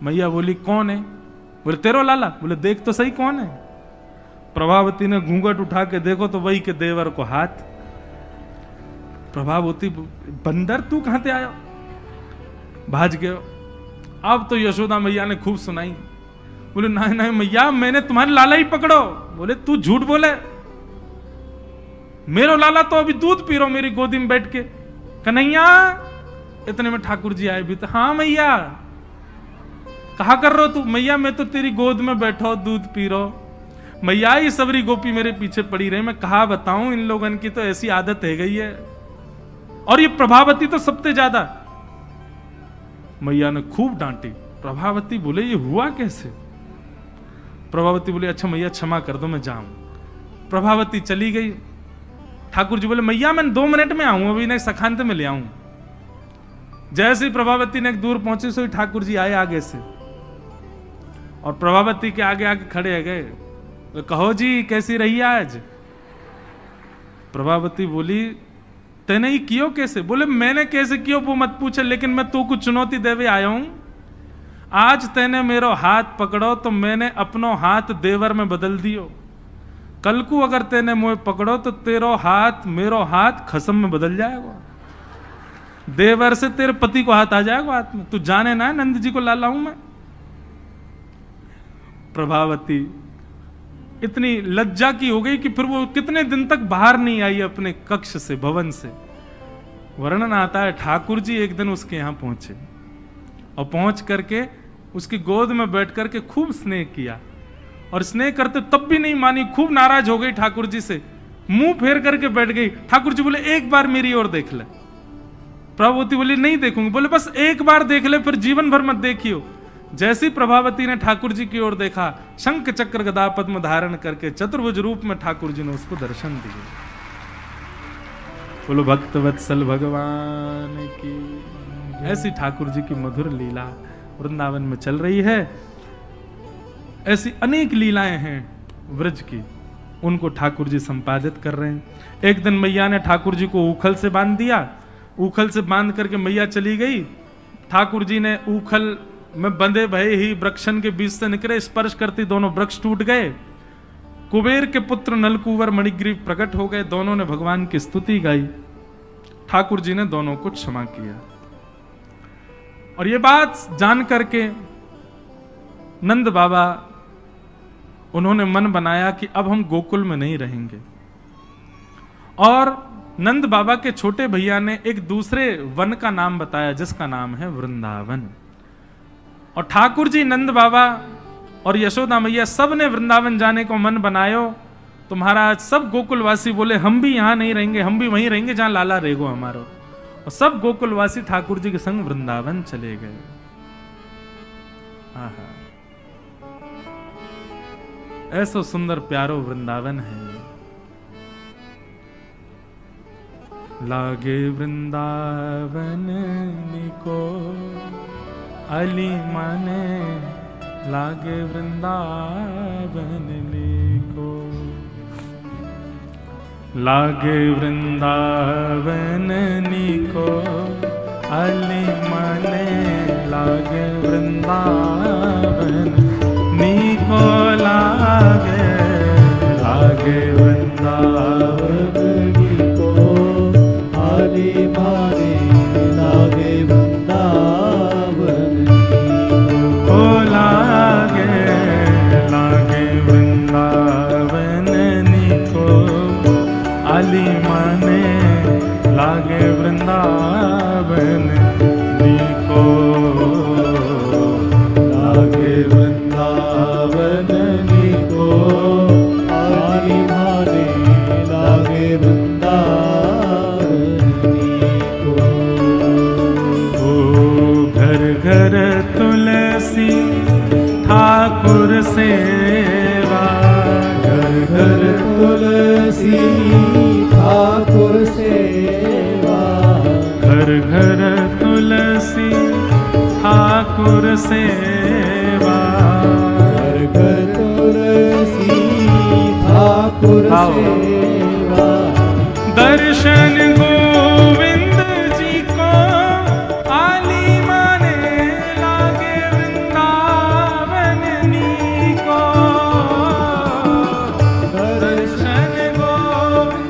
मैया बोली कौन है। बोले तेरो लाला। बोले देख तो सही कौन है। प्रभावती ने घूंघट उठा के देखो तो वही के देवर को हाथ। प्रभावती बंदर तू कहां से आया, भाज गयो। अब तो यशोदा मैया ने खूब सुनाई। बोले नहीं नहीं मैया मैंने तुम्हारे लाला ही पकड़ो। बोले तू झूठ बोले, मेरो लाला तो अभी दूध पी रहो मेरी गोदी में बैठ के। कन्हैया, इतने में ठाकुर जी आए भी तो, हाँ मैया, कहा कर रहे हो तू? मैया मैं तो तेरी गोद में बैठो दूध पी रहो। मैया ये सबरी गोपी मेरे पीछे पड़ी रही, मैं कहा बताऊं, इन लोगन की तो ऐसी आदत है गई है, और ये प्रभावती तो सबसे ज्यादा। मैया ने खूब डांटी। प्रभावती बोले ये हुआ कैसे? प्रभावती बोले अच्छा मैया क्षमा कर दो, मैं जाऊं। प्रभावती चली गई। ठाकुर जी बोले मैया मैं 2 मिनट में आऊं, अभी इन्हें सखांत में ले आऊं। जैसे ही प्रभावती ने दूर पहुंची सो ठाकुर जी आए आगे से, और प्रभावती के आगे आगे खड़े गए। तो कहो जी कैसी रही आज? प्रभावती बोली तेने ही कियो कैसे? बोले मैंने कैसे कियो वो मत पूछे, लेकिन मैं तू को चुनौती देवे आया हूं। आज तेने मेरो हाथ पकड़ो तो मैंने अपनो हाथ देवर में बदल दियो। कल को अगर तेने मुझे पकड़ो तो तेरो हाथ मेरो हाथ खसम में बदल जाएगा। देवर से तेरे पति को हाथ आ जाएगा हाथ में। तू जाने ना नंद जी को लाला हूं मैं। प्रभावती इतनी लज्जा की हो गई कि फिर वो कितने दिन तक बाहर नहीं आई अपने कक्ष से, भवन से। वर्णन आता है ठाकुर जी एक दिन उसके यहां पहुंचे और पहुंच करके उसकी गोद में बैठ करके खूब स्नेह किया, और स्नेह करते तब भी नहीं मानी, खूब नाराज हो गई ठाकुर जी से, मुंह फेर करके बैठ गई। ठाकुर जी बोले एक बार मेरी ओर देख ले। प्रभावती बोली नहीं देखूंगी। बोले बस एक बार देख ले, फिर जीवन भर मत देखियो। जैसी प्रभावती ने ठाकुर जी की ओर देखा, शंख चक्र गदा पद्म धारण करके चतुर्भुज रूप में ठाकुर जी ने उसको दर्शन दिए। बोलो भक्त वत्सल भगवान की। ऐसी ठाकुर जी की मधुर लीला वृंदावन में चल रही है। ऐसी अनेक लीलाएं हैं व्रज की, उनको ठाकुर जी संपादित कर रहे हैं। एक दिन मैया ने ठाकुर जी को ऊखल से बांध दिया। ऊखल से बांध करके मैया चली गई। ठाकुर जी ने ऊखल में बंधे भये ही वृक्षन के बीच से निकले, स्पर्श करती दोनों वृक्ष टूट गए। कुबेर के पुत्र नलकुवर मणिग्रीव प्रकट हो गए। दोनों ने भगवान की स्तुति गाई। ठाकुर जी ने दोनों को क्षमा किया। और ये बात जान करके नंद बाबा उन्होंने मन बनाया कि अब हम गोकुल में नहीं रहेंगे। और नंद बाबा के छोटे भैया ने एक दूसरे वन का नाम बताया जिसका नाम है वृंदावन। और ठाकुर जी, नंद बाबा और यशोदा मैया सब ने वृंदावन जाने को मन बनायो। तो महाराज सब गोकुलवासी बोले हम भी यहां नहीं रहेंगे, हम भी वहीं रहेंगे जहां लाला रहेगो हमारो। और सब गोकुलवासी ठाकुर जी के संग वृंदावन चले गए। आहा, ऐसा सुंदर प्यारो वृंदावन है। लागे वृंदावन निको अली माने, लागे वृंदावन निको। लागे वृंदावन निको अली माने, लागे वृंदावन निको लागे। लागे वृंदावन निको अली माने, लागे वृंदावन निको लागे। लागे वृंदावन निको अली माने, लागे वृंदावन निको। लागे वृंदावन निको अली माने, लागे वृंदावन निको। ओ घर घर तुलसी ठाकुर सेवा, घर घर तुलसी ठाकुर सेवा। घर घर तुलसी ठाकुर सेवा, घर घर तुलसी ठाकुर सेवा। दर्शन गोविंद जी को आली माने, लागे वृंदावन नीको। दर्शन गोविंद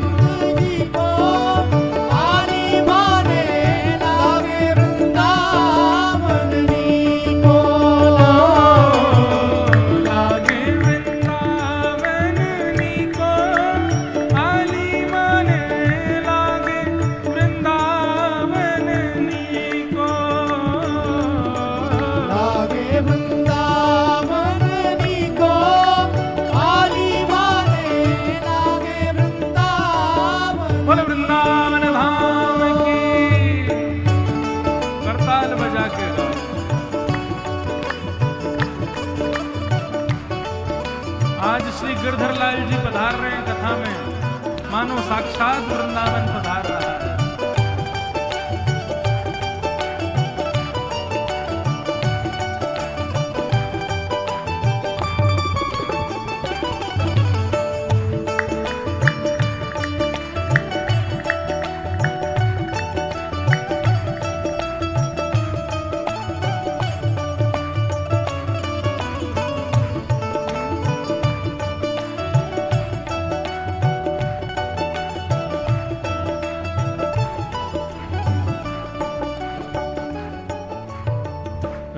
अवस्था में मानो साक्षात वृंदावन पधार रहा है।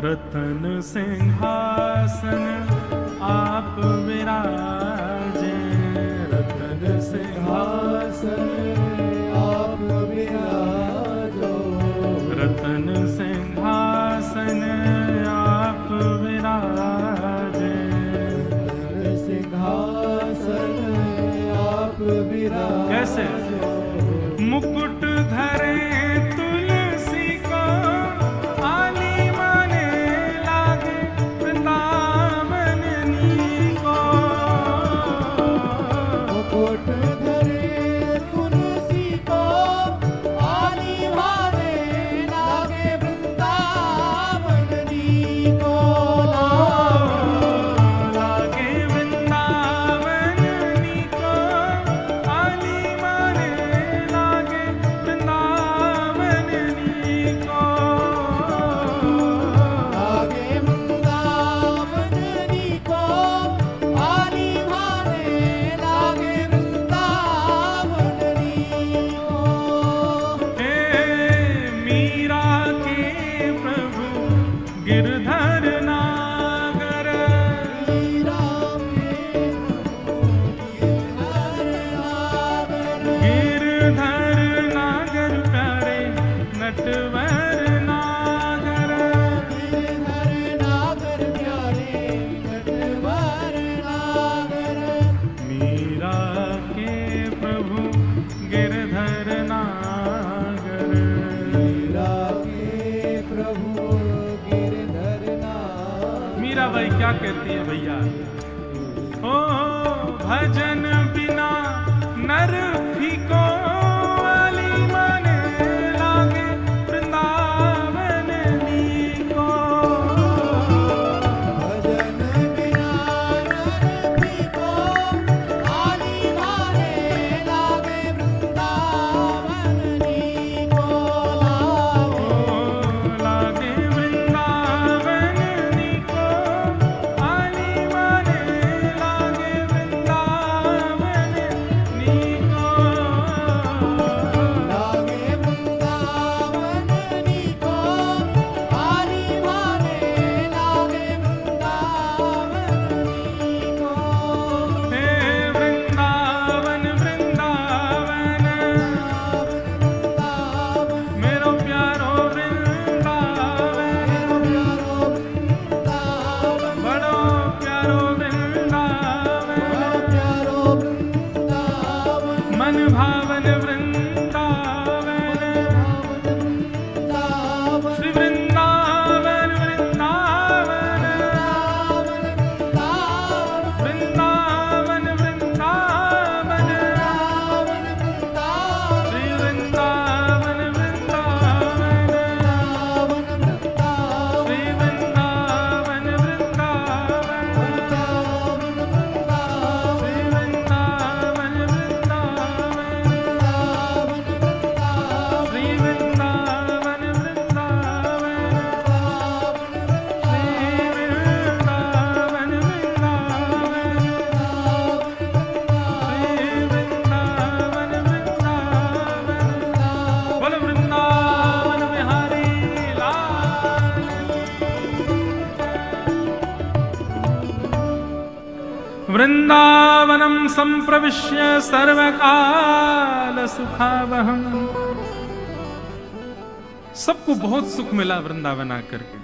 रतन सिंहासन आप विराजे, रतन सिंहासन आप विराजो, रतन सिंहासन आप विराजे, रतन सिंहासन आप विराजे। कैसे? मुकुट धरे क्या कहती है भैया? ओ भजन बिना नर फीको, वाली माने लागे वृंदावन नीको। भजन बिना नर फीको, वाली माने लागे वृंदावन नीको। लागे वृंदावन नीको, वृंदावनम संप्रविश्य सर्वकाल सुखावहम। सबको बहुत सुख मिला वृंदावन आकर के।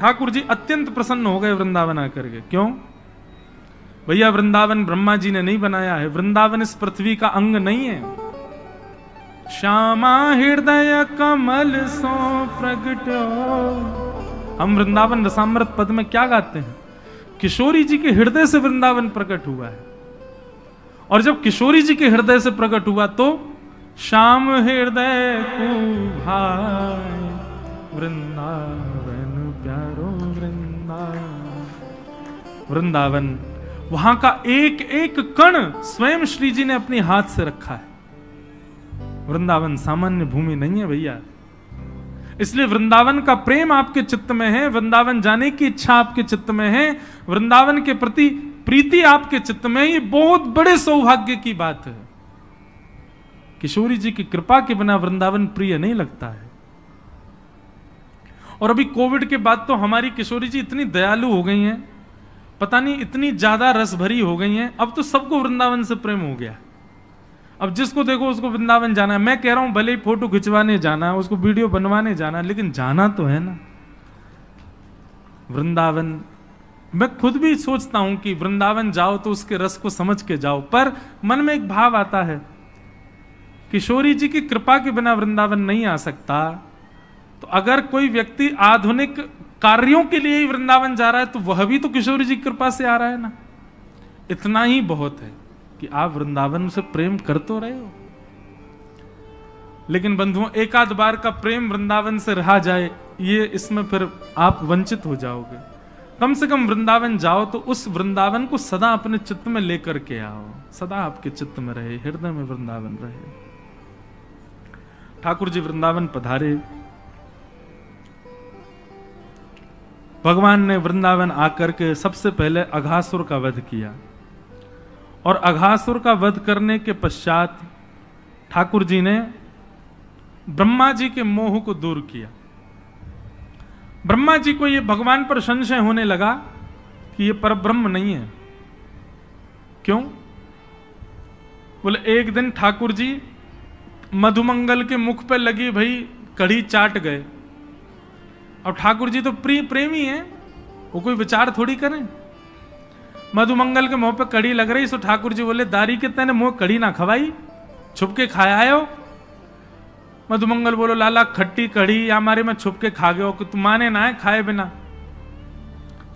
ठाकुर जी अत्यंत प्रसन्न हो गए वृंदावन आकर के। क्यों भैया? वृंदावन ब्रह्मा जी ने नहीं बनाया है, वृंदावन इस पृथ्वी का अंग नहीं है। श्यामा हृदय कमल सो प्रगटो। हम वृंदावन रसामृत पद में क्या गाते हैं? किशोरी जी के हृदय से वृंदावन प्रकट हुआ है। और जब किशोरी जी के हृदय से प्रकट हुआ तो श्याम हृदय को भाई वृंदावन प्यारो वृंदावन। वृंदावन, वहां का एक एक कण स्वयं श्री जी ने अपने हाथ से रखा है। वृंदावन सामान्य भूमि नहीं है भैया। इसलिए वृंदावन का प्रेम आपके चित्त में है, वृंदावन जाने की इच्छा आपके चित्त में है, वृंदावन के प्रति प्रीति आपके चित्त में, ये बहुत बड़े सौभाग्य की बात है। किशोरी जी की कृपा के बिना वृंदावन प्रिय नहीं लगता है। और अभी कोविड के बाद तो हमारी किशोरी जी इतनी दयालु हो गई हैं, पता नहीं इतनी ज्यादा रस भरी हो गई हैं, अब तो सबको वृंदावन से प्रेम हो गया। अब जिसको देखो उसको वृंदावन जाना है। मैं कह रहा हूं भले ही फोटो खिंचवाने जाना है, उसको वीडियो बनवाने जाना है, लेकिन जाना तो है ना वृंदावन। मैं खुद भी सोचता हूं कि वृंदावन जाओ तो उसके रस को समझ के जाओ, पर मन में एक भाव आता है किशोरी जी की कृपा के बिना वृंदावन नहीं आ सकता। तो अगर कोई व्यक्ति आधुनिक कार्यों के लिए ही वृंदावन जा रहा है तो वह भी तो किशोरी जी की कृपा से आ रहा है ना। इतना ही बहुत है कि आप वृंदावन से प्रेम कर तो रहे हो। लेकिन बंधुओं, एक आध बार का प्रेम वृंदावन से रहा जाए, ये इसमें फिर आप वंचित हो जाओगे। कम से कम वृंदावन जाओ तो उस वृंदावन को सदा अपने चित्त में लेकर के आओ, सदा आपके चित्त में रहे, हृदय में वृंदावन रहे। ठाकुर जी वृंदावन पधारे। भगवान ने वृंदावन आकर के सबसे पहले अघासुर का वध किया, और अघासुर का वध करने के पश्चात ठाकुर जी ने ब्रह्मा जी के मोह को दूर किया। ब्रह्मा जी को यह भगवान पर संशय होने लगा कि यह परब्रह्म नहीं है। क्यों? बोले एक दिन ठाकुर जी मधुमंगल के मुख पे लगी भाई कढ़ी चाट गए। अब ठाकुर जी तो प्रेमी हैं, वो कोई विचार थोड़ी करें। मधुमंगल के मुंह पे कड़ी लग रही, सो ठाकुर जी बोले दारी के तेने मुंह कड़ी ना खवाई, छुप के खाया हो। मधुमंगल बोलो लाला खट्टी कड़ी या हमारे में छुप के खा गए हो कि तुम माने ना है खाए बिना।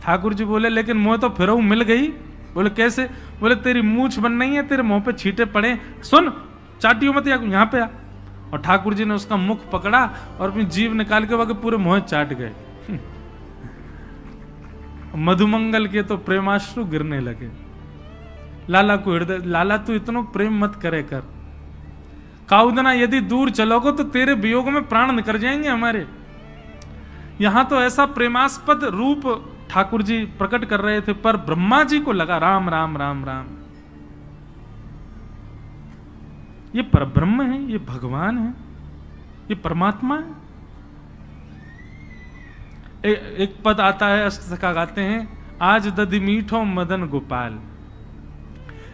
ठाकुर जी बोले लेकिन मुंह तो फिर मिल गई। बोले कैसे? बोले तेरी मूछ बन नहीं है, तेरे मुंह पे छींटे पड़े, सुन चाटियों मत यहाँ पे आ। और ठाकुर जी ने उसका मुख पकड़ा और अपनी जीभ निकाल के वहां पूरे मुंह चाट गए। मधुमंगल के तो प्रेमाश्रु गिरने लगे। लाला को हृदय, लाला तू इतना प्रेम मत करे कर, काउदना यदि दूर चलोगे तो तेरे वियोग में प्राण निकल जाएंगे हमारे। यहां तो ऐसा प्रेमास्पद रूप ठाकुर जी प्रकट कर रहे थे, पर ब्रह्मा जी को लगा राम राम राम राम, ये परब्रह्म है, ये भगवान है, ये परमात्मा है। एक पद आता है, अष्टसखा गाते हैं, आज दधि मीठो मदन गोपाल।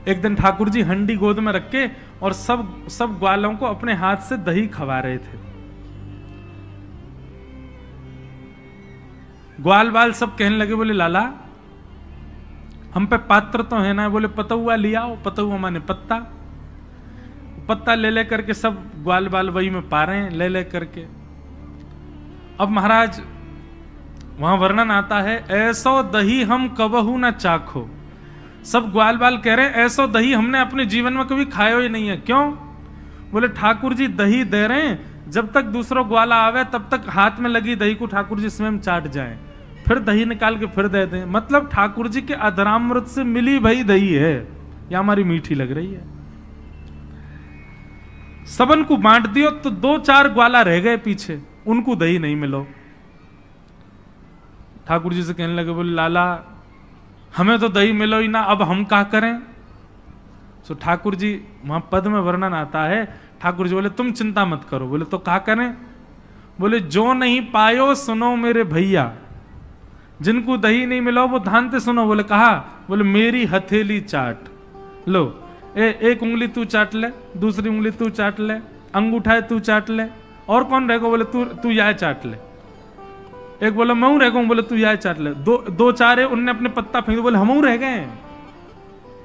एक दिन ठाकुर जी हंडी गोद में रख के और सब ग्वालों को अपने हाथ से दही खवा रहे थे। ग्वाल बाल सब कहने लगे, बोले लाला हम पे पात्र तो है ना। बोले पतुआ लिया आओ। पतुआ माने पत्ता। पत्ता ले ले करके सब ग्वाल बाल वही में पा रहे हैं, ले ले करके। अब महाराज वहां वर्णन आता है, ऐसो दही हम कबहू ना चाखो। सब ग्वाल बाल कह रहे हैं ऐसो दही हमने अपने जीवन में कभी खाया ही नहीं है। क्यों? बोले ठाकुर जी दही दे रहे हैं, जब तक दूसरा ग्वाला आवे तब तक हाथ में लगी दही को ठाकुर जी स्वयं चाट जाए, फिर दही निकाल के फिर दे दें। मतलब ठाकुर जी के अधरामृत से मिली भई दही है, या हमारी मीठी लग रही है। सबन को बांट दियो तो 2-4 ग्वाला रह गए पीछे, उनको दही नहीं मिलो। ठाकुर जी से कहने लगे, बोले लाला हमें तो दही मिलो ही ना, अब हम क्या करें? सो ठाकुर जी वहां पद में वर्णन आता है, ठाकुर जी बोले तुम चिंता मत करो। बोले तो क्या करें? बोले जो नहीं पायो सुनो मेरे भैया, जिनको दही नहीं मिलो वो धानते सुनो। बोले कहा? बोले मेरी हथेली चाट लो, एक उंगली तू चाट ले, दूसरी उंगली तू चाट ले, अंगूठा तू चाट ले, और कौन रहेगा? बोले तू यह चाट ले। एक बोला मैं रह गया, बोले तू यह चाट ले। दो चार है, उनने अपने पत्ता फेंक दिया, बोले हम रह गए।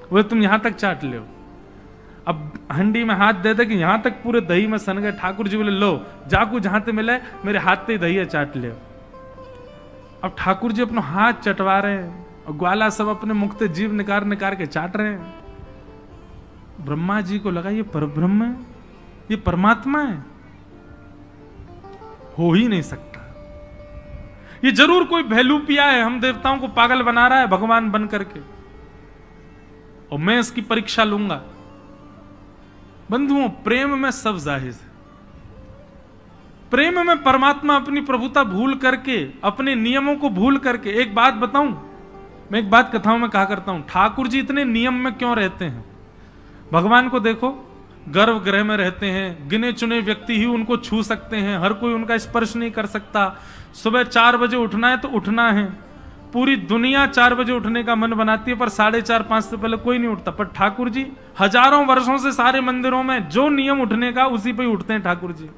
बोले तुम यहां तक चाट ले। अब हंडी में हाथ दे दे कि यहां तक पूरे दही में सन गए। ठाकुर जी बोले लो जाकू जहां ते मिले मेरे हाथ से दही है चाट ले। अब ठाकुर जी अपना हाथ चटवा रहे हैं और ग्वाला सब अपने मुख से जीभ निकाल के चाट रहे हैं। ब्रह्मा जी को लगा ये परब्रह्म है, ये परमात्मा है, हो ही नहीं सकता, ये जरूर कोई भैलूपिया है, हम देवताओं को पागल बना रहा है भगवान बन करके, और मैं इसकी परीक्षा लूंगा। बंधुओं, प्रेम में सब जाहिर है। प्रेम में परमात्मा अपनी प्रभुता भूल करके, अपने नियमों को भूल करके, एक बात बताऊं, मैं एक बात कथाओं में कहा करता हूं, ठाकुर जी इतने नियम में क्यों रहते हैं? भगवान को देखो, गर्भगृह में रहते हैं, गिने चुने व्यक्ति ही उनको छू सकते हैं, हर कोई उनका स्पर्श नहीं कर सकता। सुबह 4 बजे उठना है तो उठना है, पूरी दुनिया 4 बजे उठने का मन बनाती है, पर 4:30-5 से पहले कोई नहीं उठता। पर ठाकुर जी हजारों वर्षों से सारे मंदिरों में जो नियम उठने का, उसी पे ही उठते हैं ठाकुर जी।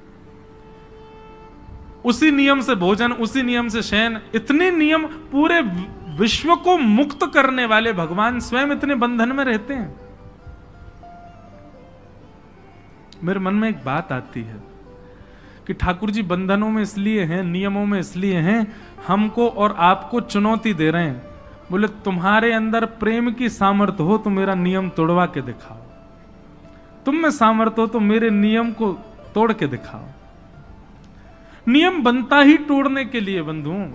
उसी नियम से भोजन, उसी नियम से शयन, इतने नियम, पूरे विश्व को मुक्त करने वाले भगवान स्वयं इतने बंधन में रहते हैं। मेरे मन में एक बात आती है कि ठाकुर जी बंधनों में इसलिए हैं, नियमों में इसलिए हैं, हमको और आपको चुनौती दे रहे हैं। बोले तुम्हारे अंदर प्रेम की सामर्थ्य हो तो मेरा नियम तोड़वा के दिखाओ, तुम में सामर्थ्य हो तो मेरे नियम को तोड़ के दिखाओ। नियम बनता ही तोड़ने के लिए बंधुओं,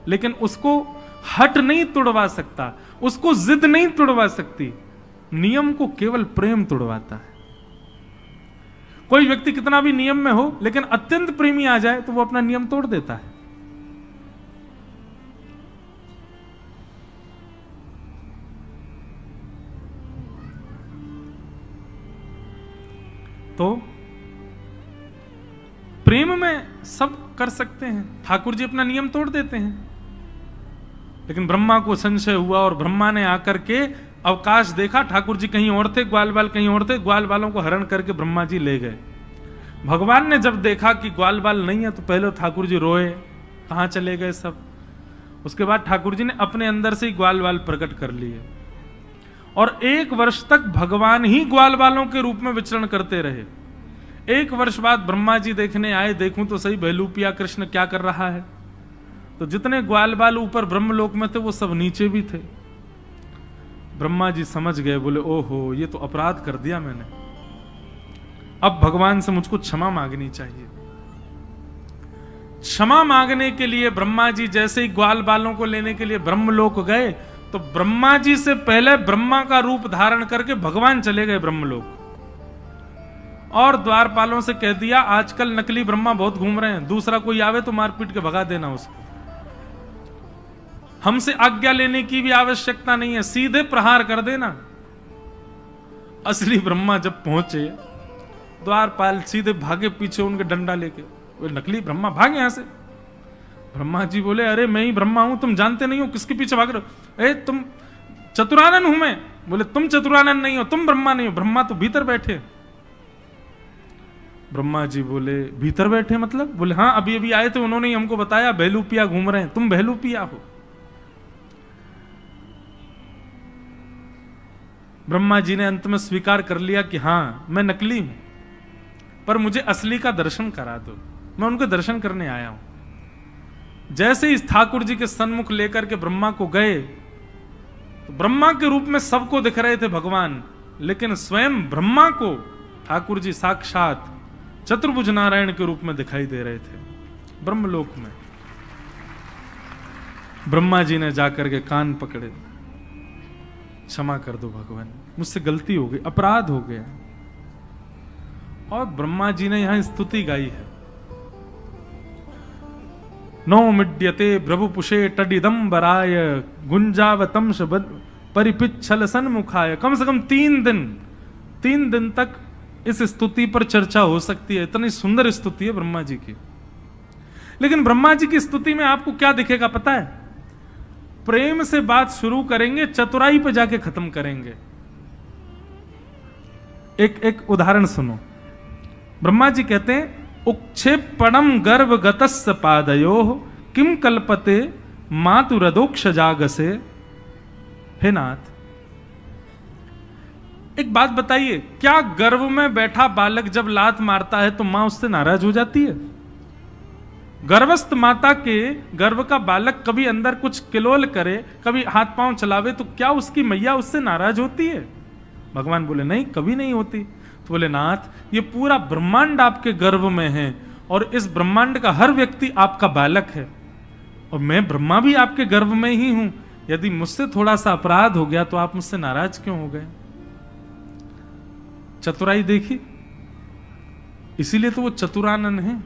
लेकिन उसको हट नहीं तोड़वा सकता, उसको जिद नहीं तोड़वा सकती, नियम को केवल प्रेम तोड़वाता है। कोई व्यक्ति कितना भी नियम में हो, लेकिन अत्यंत प्रेमी आ जाए तो वो अपना नियम तोड़ देता है। तो प्रेम में सब कर सकते हैं, ठाकुर जी अपना नियम तोड़ देते हैं। लेकिन ब्रह्मा को संशय हुआ और ब्रह्मा ने आकर के अवकाश देखा, ठाकुर जी कहीं और थे, ग्वाल बाल कहीं और थे, ग्वाल बालों को हरण करके ब्रह्मा जी ले गए। भगवान ने जब देखा कि ग्वाल बाल नहीं है तो पहले ठाकुर जी रोए, कहां चले गए सब। उसके बाद ठाकुर जी ने अपने अंदर से ही ग्वाल बाल प्रकट कर लिए और 1 वर्ष तक भगवान ही ग्वाल बालों के रूप में विचरण करते रहे। 1 वर्ष बाद ब्रह्मा जी देखने आए, देखूं तो सही भैलूपिया कृष्ण क्या कर रहा है। तो जितने ग्वाल बाल ऊपर ब्रह्मलोक में थे वो सब नीचे भी थे। ब्रह्मा जी समझ गए, बोले ओहो ये तो अपराध कर दिया मैंने, अब भगवान से मुझको क्षमा मांगनी चाहिए। क्षमा मांगने के लिए ब्रह्मा जी जैसे ही ग्वाल बालों को लेने के लिए ब्रह्मलोक गए, तो ब्रह्मा जी से पहले ब्रह्मा का रूप धारण करके भगवान चले गए ब्रह्मलोक और द्वारपालों से कह दिया आजकल नकली ब्रह्मा बहुत घूम रहे हैं, दूसरा कोई आवे तो मार पीट के भगा देना उसको, हमसे आज्ञा लेने की भी आवश्यकता नहीं है, सीधे प्रहार कर देना। असली ब्रह्मा जब पहुंचे, द्वारपाल सीधे भागे पीछे उनके डंडा लेके, वो नकली ब्रह्मा भागे यहां से। ब्रह्मा जी बोले अरे मैं ही ब्रह्मा हूं, तुम जानते नहीं हो किसके पीछे भाग रहे हो? ए तुम चतुरानन हूं मैं। बोले तुम चतुरानन नहीं हो, तुम ब्रह्मा नहीं हो, ब्रह्मा तो भीतर बैठे। ब्रह्मा जी बोले भीतर बैठे मतलब? बोले हाँ अभी अभी आए थे, उन्होंने ही हमको बताया भैलूपिया घूम रहे हैं, तुम भैलूपिया हो। ब्रह्मा जी ने अंत में स्वीकार कर लिया कि हाँ मैं नकली हूं, पर मुझे असली का दर्शन करा दो, मैं उनके दर्शन करने आया हूं। जैसे इस ठाकुर जी के सन्मुख लेकर के ब्रह्मा को गए, तो ब्रह्मा के रूप में सबको दिख रहे थे भगवान, लेकिन स्वयं ब्रह्मा को ठाकुर जी साक्षात चतुर्भुज नारायण के रूप में दिखाई दे रहे थे ब्रह्मलोक में। ब्रह्मा जी ने जाकर के कान पकड़े, क्षमा कर दो भगवान, मुझसे गलती हो गई, अपराध हो गया। और ब्रह्मा जी ने यहां स्तुति गाई है, नौ मिड्यते प्रभुपुषे टडिदंबराय गुंजावतम परिपिच्छल सन्मुखाय। कम से कम 3 दिन तक इस स्तुति पर चर्चा हो सकती है, इतनी सुंदर स्तुति है ब्रह्मा जी की। लेकिन ब्रह्मा जी की स्तुति में आपको क्या दिखेगा पता है? प्रेम से बात शुरू करेंगे, चतुराई पे जाके खत्म करेंगे। एक उदाहरण सुनो। ब्रह्मा जी कहते हैं उक्षेपणम गर्भ गतस्य पादयोः किम कल्पते मातुरदोक्ष जागसे। हे नाथ, एक बात बताइए, क्या गर्भ में बैठा बालक जब लात मारता है तो मां उससे नाराज हो जाती है? गर्भस्थ माता के गर्भ का बालक कभी अंदर कुछ किलोल करे, कभी हाथ पांव चलावे, तो क्या उसकी मैया उससे नाराज होती है? भगवान बोले नहीं, कभी नहीं होती। तो बोले नाथ, ये पूरा ब्रह्मांड आपके गर्भ में है और इस ब्रह्मांड का हर व्यक्ति आपका बालक है और मैं ब्रह्मा भी आपके गर्भ में ही हूं। यदि मुझसे थोड़ा सा अपराध हो गया तो आप मुझसे नाराज क्यों हो गए? चतुराई देखी, इसीलिए तो वो चतुरानन है।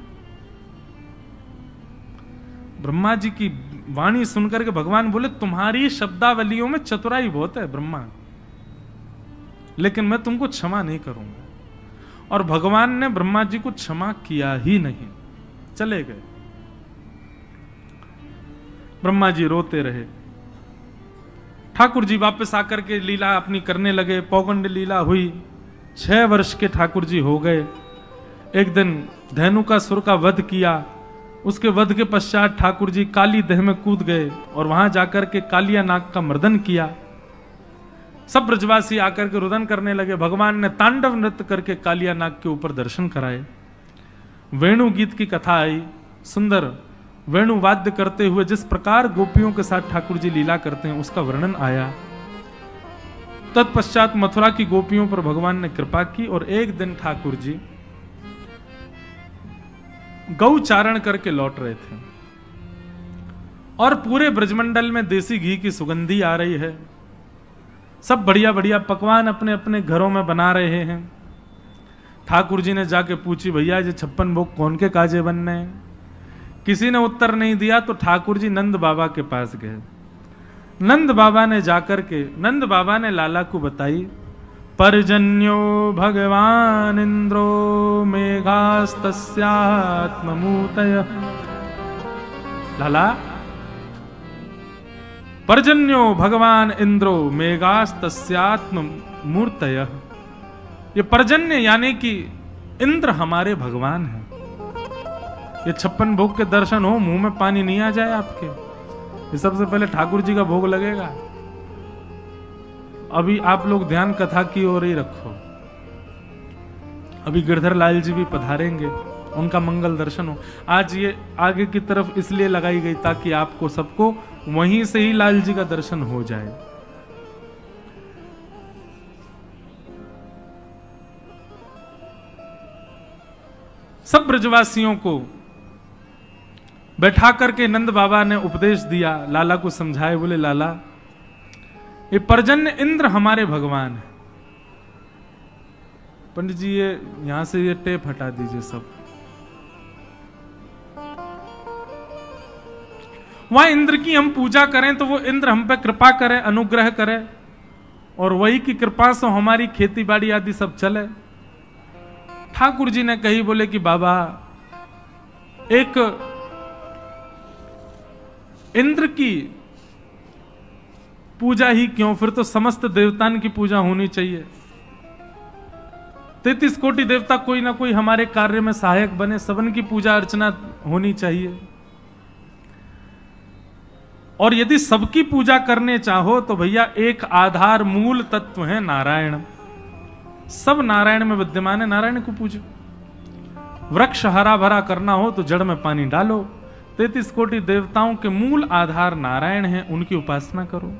ब्रह्मा जी की वाणी सुनकर के भगवान बोले तुम्हारी शब्दावलियों में चतुराई बहुत है ब्रह्मा, लेकिन मैं तुमको क्षमा नहीं करूंगा। और भगवान ने ब्रह्मा जी को क्षमा किया ही नहीं, चले गए। ब्रह्मा जी रोते रहे। ठाकुर जी वापस आकर के लीला अपनी करने लगे। पौगंड लीला हुई। 6 वर्ष के ठाकुर जी हो गए। एक दिन धेनुकासुर का वध किया। उसके वध के पश्चात ठाकुर जी काली देह में कूद गए और वहां जाकर के कालिया नाग का मर्दन किया। सब ब्रजवासी आकर के रुदन करने लगे। भगवान ने तांडव नृत्य करके कालिया नाग के ऊपर दर्शन कराए। वेणु गीत की कथा आई। सुंदर वेणु वाद्य करते हुए जिस प्रकार गोपियों के साथ ठाकुर जी लीला करते हैं उसका वर्णन आया। तत्पश्चात मथुरा की गोपियों पर भगवान ने कृपा की और एक दिन ठाकुर जी गौ चारण करके लौट रहे थे और पूरे ब्रजमंडल में देसी घी की सुगंधी आ रही है। सब बढ़िया बढ़िया पकवान अपने अपने घरों में बना रहे हैं। ठाकुर जी ने जाके पूछी, भैया ये 56 भोग कौन के काजे बनने हैं? किसी ने उत्तर नहीं दिया तो ठाकुर जी नंद बाबा के पास गए। नंद बाबा ने जाकर के नंद बाबा ने लाला को बताई, पर्जन्यो भगवान इंद्रो मेघास्तस्यात्ममूर्तय। लाला, पर्जन्यो भगवान इंद्रो मेघास्तस्यात्ममूर्तय। ये पर्जन्य यानी कि इंद्र हमारे भगवान हैं। ये 56 भोग के दर्शन हो, मुंह में पानी नहीं आ जाए आपके। ये सबसे पहले ठाकुर जी का भोग लगेगा। अभी आप लोग ध्यान कथा की ओर ही रखो। अभी गिरधर लाल जी भी पधारेंगे, उनका मंगल दर्शन हो। आज ये आगे की तरफ इसलिए लगाई गई ताकि आपको सबको वहीं से ही लाल जी का दर्शन हो जाए। सब ब्रजवासियों को बैठा करके नंद बाबा ने उपदेश दिया, लाला को समझाए। बोले लाला, ये पर्जन्य इंद्र हमारे भगवान है। पंडित जी ये यहां से ये टेप हटा दीजिए सब। वहां इंद्र की हम पूजा करें तो वो इंद्र हम पे कृपा करे, अनुग्रह करे और वही की कृपा से हमारी खेती बाड़ी आदि सब चले। ठाकुर जी ने कही, बोले कि बाबा एक इंद्र की पूजा ही क्यों, फिर तो समस्त देवताओं की पूजा होनी चाहिए। 33 कोटि देवता कोई ना कोई हमारे कार्य में सहायक बने, सबन की पूजा अर्चना होनी चाहिए। और यदि सबकी पूजा करने चाहो तो भैया एक आधार मूल तत्व है नारायण। सब नारायण में विद्यमान है, नारायण को पूजो। वृक्ष हरा भरा करना हो तो जड़ में पानी डालो। 33 कोटि देवताओं के मूल आधार नारायण हैं, उनकी उपासना करो।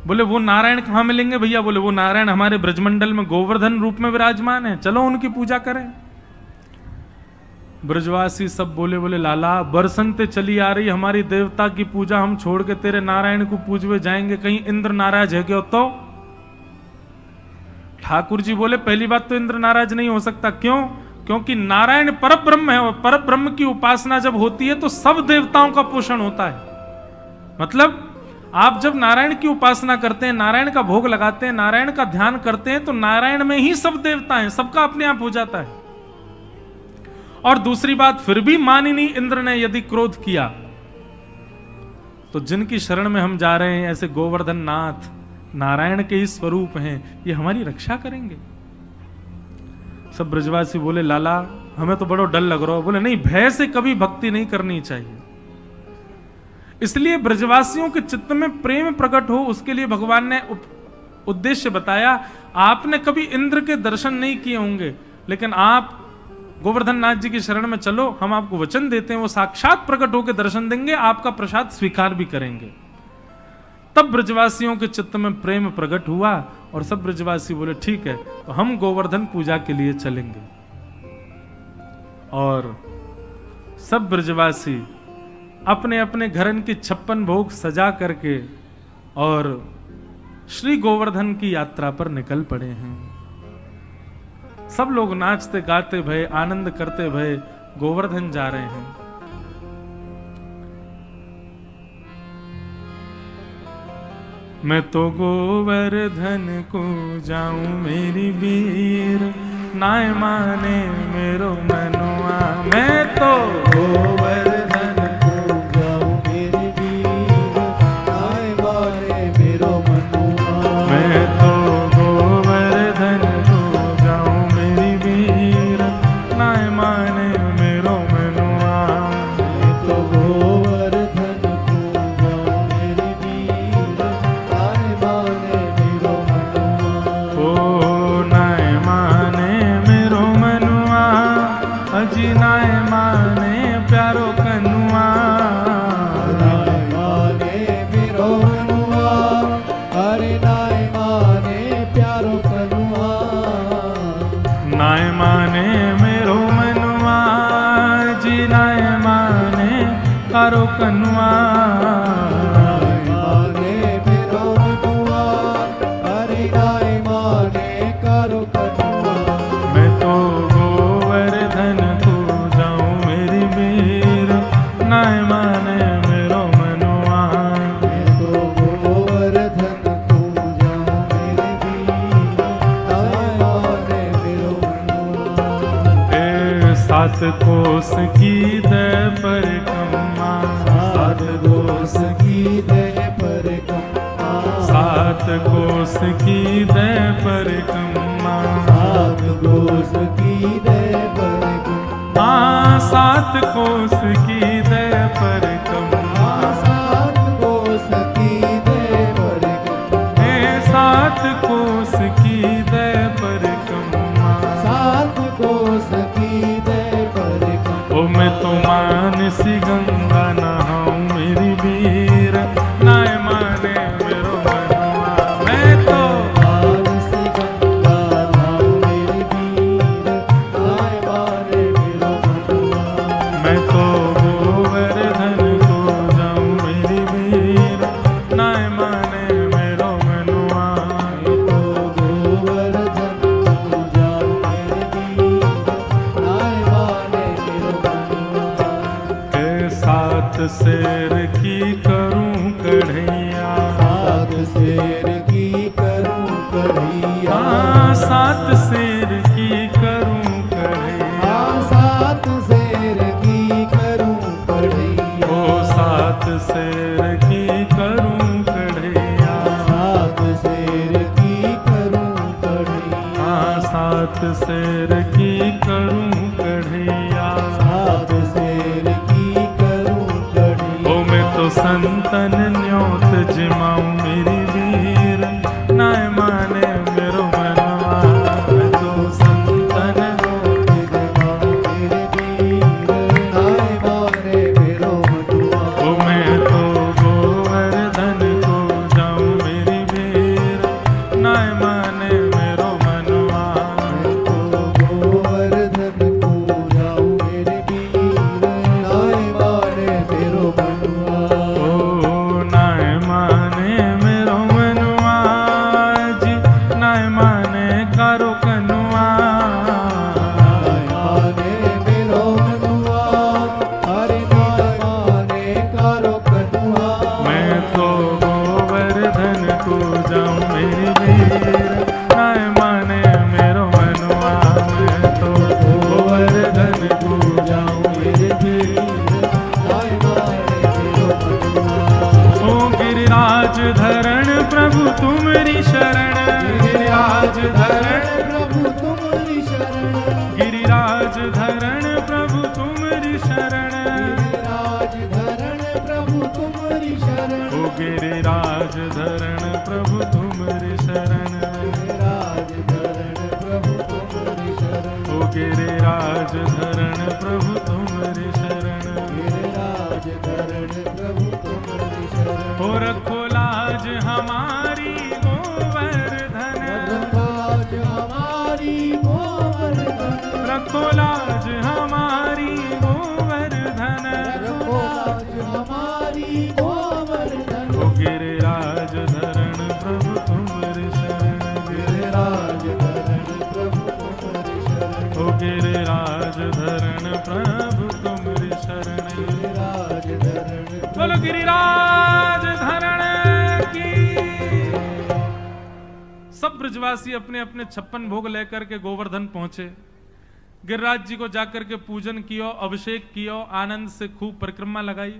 बोले वो नारायण कहां मिलेंगे भैया? बोले वो नारायण हमारे ब्रजमंडल में गोवर्धन रूप में विराजमान है, चलो उनकी पूजा करें। ब्रजवासी सब बोले, बोले लाला बरसंते चली आ रही हमारी देवता की पूजा, हम छोड़ के तेरे नारायण को पूजवे जाएंगे, कहीं इंद्र नाराज है क्या? तो ठाकुर जी बोले पहली बात तो इंद्र नाराज नहीं हो सकता। क्यों? क्योंकि नारायण परब्रह्म है और परब्रह्म की उपासना जब होती है तो सब देवताओं का पोषण होता है। मतलब आप जब नारायण की उपासना करते हैं, नारायण का भोग लगाते हैं, नारायण का ध्यान करते हैं तो नारायण में ही सब देवता हैं, सबका अपने आप हो जाता है। और दूसरी बात, फिर भी मानिनी इंद्र ने यदि क्रोध किया तो जिनकी शरण में हम जा रहे हैं ऐसे गोवर्धन नाथ नारायण के ही स्वरूप हैं, ये हमारी रक्षा करेंगे। सब ब्रजवासी बोले लाला हमें तो बड़ा डर लग रहा हो। बोले नहीं, भय से कभी भक्ति नहीं करनी चाहिए। इसलिए ब्रजवासियों के चित्त में प्रेम प्रकट हो उसके लिए भगवान ने उद्देश्य बताया। आपने कभी इंद्र के दर्शन नहीं किए होंगे, लेकिन आप गोवर्धन नाथ जी की शरण में चलो, हम आपको वचन देते हैं वो साक्षात प्रकट होकर दर्शन देंगे, आपका प्रसाद स्वीकार भी करेंगे। तब ब्रजवासियों के चित्त में प्रेम प्रकट हुआ और सब ब्रजवासी बोले ठीक है, तो हम गोवर्धन पूजा के लिए चलेंगे। और सब ब्रजवासी अपने अपने घरन की 56 भोग सजा करके और श्री गोवर्धन की यात्रा पर निकल पड़े हैं। सब लोग नाचते गाते भय, आनंद करते भय गोवर्धन जा रहे हैं। मैं तो गोवर्धन को जाऊं मेरी वीर, नाय माने मेरो मनुआ। मैं तो गोवर्धन को जाऊं मेरी वीर, नाय माने मेरो मनुआ। मैं तो गोवर्धन को जाऊं मेरी वीर, नाय माने मेरो मनुआ। मैं तो गोवर्धन को जाऊं मेरी वीर, नाय माने मेरो मनुआ। ओ नाय माने मेरो मनुआ, अजी नाय माने प्यारो कनुआ। नाय माने मेरो मनुआ, अरे नाय माने प्यारो कनुआ। नाय माने मेरो मनुआ, जी नाय माने प्यारो कनुआ। नाय माने मेरो मनुआ, अरे नाय माने प्यारो कनुआ। मैं तो गोवर्धन को जाऊं मेरी वीर, नाय माने मेरो मनुआ। मैं तो गोवर्धन को जाऊं मेरी वीर, नाय माने मेरो मनुआ। ए 7 कोस की दे परिक्रमा, 7 कोस की दे परिक्रमा। 7 कोस की दे परिक्रमा, 7 कोस की दे परिक्रमा। 7 कोस की दे परिक्रमा, 7 कोस की दे परिक्रमा। 7 कोस की दे परिक्रमा, 7 कोस की दे परिक्रमा। ओ मैं तो मानसी गंगा नहाऊं मेरी वीर, नाय माने मेरो मनुआ। मैं तो मानसी गंगा नहाऊं मेरी वीर, नाय माने मेरो मनुआ। मैं तो गोवर्धन को जाऊं मेरी वीर, नाय माने मेरो मनुआ। मैं तो गोवर्धन को जाऊं मेरी वीर, नाय माने मेरो मनुआ। 7 शेर की करूं कढ़ैया, 7 शेर की करूं कढ़ैया। 7 शेर की करूं कढ़ैया, 7 शेर की करूं कढ़ैया। ओ 7 शेर की करूं कढ़ैया, 7 शेर की करूं कढ़ैया। 7 शेर की करूं कढ़ैया, 7 शेर की करूं कढ़ैया। ओ मैं तो संतन न्योत जिमाऊं मेरी वीर, नाय माने मेरो मनुआ। मैं तो संतन न्योत जिमाऊं मेरी वीर, नाय माने मेरो मनुआ। ओ मैं तो गोवर्धन को जाऊं मेरी वीर, नाय माने मेरो मनुआ। मैं तो गोवर्धन को जाऊं मेरी वीर, नाय माने मेरो मनुआ। ओ नाय माने मेरो मनुआ, जी नाय माने कारो कनुआ। नाय माने मेरो मनुआ, अरे नाय माने कारो कनुआ। मैं तो गोवर्धन को जाऊं मेरी वीर, नाय माने मेरो मनुआ। मैं तो गोवर्धन को जाऊं मेरी वीर, नाय माने मेरो मनुआ। ओ गिरिराज धरण प्रभु तुम्हारी शरण, गिरिराज धरण प्रभु तुम्हारी शरण। गिरिराज धरण प्रभु तुम्हारी शरण, गिरिराज धरण प्रभु तुम्हारी शरण। ओ गिरिराज धरण प्रभु तुम्हारी शरण, गिरिराज धरण प्रभु तुम्हारी शरण। ओ गिरिराज धरण प्रभु तुम्हारी शरण, गिरिराज धरण प्रभु तुम्हारी शरण। ओ रखो लाज हमारी गोवर्धन, रखो लाज हमारी गोवर्धन, रखो लाज हमारी गोवर्धन। ओ गिरिराज धरण प्रभु तुम्हारी शरण, गिरिराज धरण प्रभु तुम्हारी शरण, ओ गिरिराज धरण प्रभु तुम्हारी शरण, गिरिराज धरण। बोलो गिरिराज धरण की। सब ब्रजवासी अपने अपने 56 भोग लेकर के गोवर्धन पहुंचे। गिरिराज जी को जाकर के पूजन कियो, अभिषेक कियो, आनंद से खूब परिक्रमा लगाई।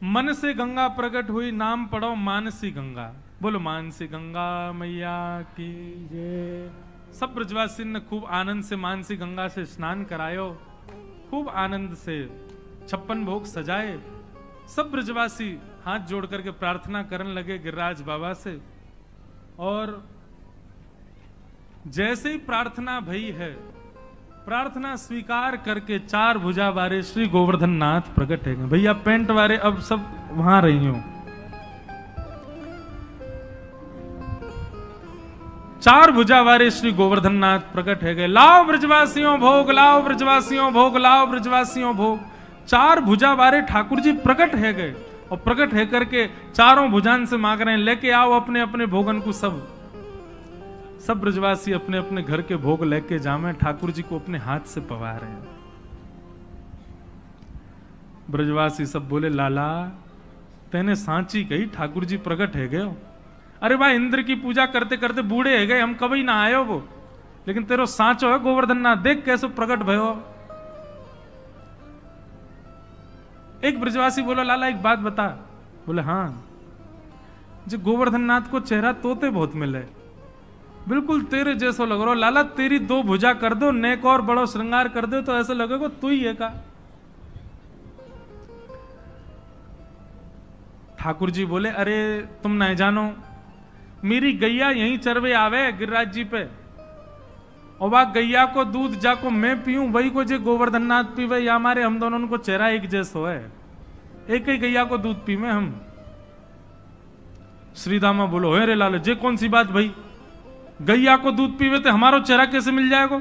मन से गंगा प्रकट हुई, नाम पढ़ो मानसी गंगा। बोलो मानसी गंगा मैया की जय। सब ब्रजवासी ने खूब आनंद से मानसी गंगा से स्नान करायो, खूब आनंद से 56 भोग सजाए। सब ब्रजवासी हाथ जोड़ करके प्रार्थना करने लगे गिरिराज बाबा से। और जैसे ही प्रार्थना भई है, प्रार्थना स्वीकार करके 4 भुजा वाले श्री गोवर्धन नाथ प्रकट है। भैया पेंट वाले अब सब वहां रही हो। 4 भुजा वाले श्री गोवर्धन नाथ प्रकट है गए। लाओ ब्रजवासियों भोग, लाओ ब्रजवासियों भोग, लाओ ब्रजवासियों भोग। 4 भुजा वाले ठाकुर जी प्रकट है गए और प्रकट है करके चारों भुजान से मांग रहे हैं, लेके आओ अपने अपने भोगन को। सब ब्रजवासी अपने अपने घर के भोग लेके जामे, ठाकुर जी को अपने हाथ से पवा रहे हैं। ब्रजवासी सब बोले लाला तेने सांची कही, ठाकुर जी प्रकट है गए। अरे भाई इंद्र की पूजा करते करते बूढ़े है गए, हम कभी ना आयो वो, लेकिन तेरो सांचो है गोवर्धन नाथ, देख कैसे प्रकट भयो। एक ब्रजवासी बोला लाला एक बात बता। बोले हाँ, जो गोवर्धन नाथ को चेहरा तोते बहुत मिले, बिल्कुल तेरे जैसो लग रहा। लाला तेरी 2 भुजा कर दो, नेक और बड़ो श्रृंगार कर दो तो ऐसा लगेगा तू ही है का। ठाकुर जी बोले अरे तुम नहीं जानो, मेरी गैया यहीं चरवे आवे गिरिराज जी पे, और वह गैया को दूध जाको मैं पीऊं, वही को जे गोवर्धन नाथ पीवे, या हमारे हम दोनों को चेहरा एक जैसो है, एक ही गैया को दूध पीवे हम। श्रीदामा बोलो हे रे लाल, जे कौन सी बात भाई, गैया को दूध पीवे तो हमारो चेहरा कैसे मिल जाएगा।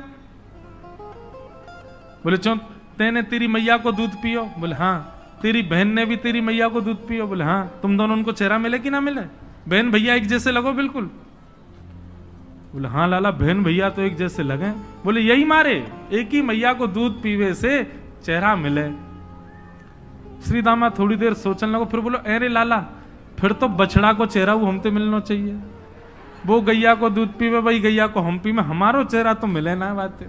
बोले चो तेने तेरी मैया को दूध पियो। बोले हाँ। तेरी बहन ने भी तेरी मैया को दूध पियो। बोले हाँ। तुम दोनों उनको चेहरा मिले कि ना मिले, बहन भैया एक जैसे लगो बिल्कुल। बोले हाँ लाला बहन भैया तो एक जैसे लगे। बोले यही मारे एक ही मैया को दूध पीवे से चेहरा मिले। श्री दामा थोड़ी देर सोचने लगो, फिर बोलो अरे लाला फिर तो बछड़ा को चेहरा वो हमसे मिलना चाहिए, वो गैया को दूध पीवे वही गैया को हम पीवे, हमारो चेहरा तो मिले ना। बात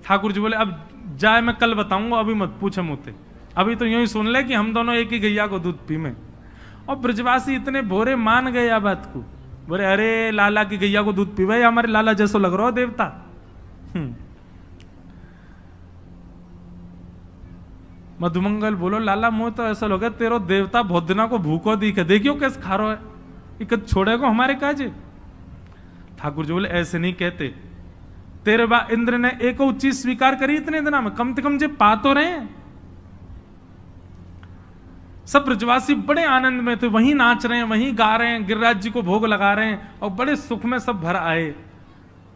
ठाकुर जी बोले अब जाए मैं कल बताऊंगा, अभी मत पूछे मुझसे, अभी तो यूं ही सुन ले कि हम दोनों एक ही गैया को दूध पीवे। और ब्रजवासी इतने भोरे मान गए आ बात को। बोले अरे लाला की गैया को दूध पीवे, हमारे लाला जैसो लग रहा हो देवता। मधुमंगल बोलो लाला मुंह तो ऐसा लगे तेरो देवता बहुत दिना को भूखो दिखे, देखियो कैसे खा रहा है, इकत छोड़ेगा हमारे काजे। ठाकुर जी बोले ऐसे नहीं कहते, तेरे बा इंद्र ने एक चीज स्वीकार करी इतने दिना में, कम से कम जे पा तो रहे। सब ब्रजवासी बड़े आनंद में थे, वहीं नाच रहे हैं, वहीं गा रहे हैं, गिरिराज जी को भोग लगा रहे हैं और बड़े सुख में सब भर आए।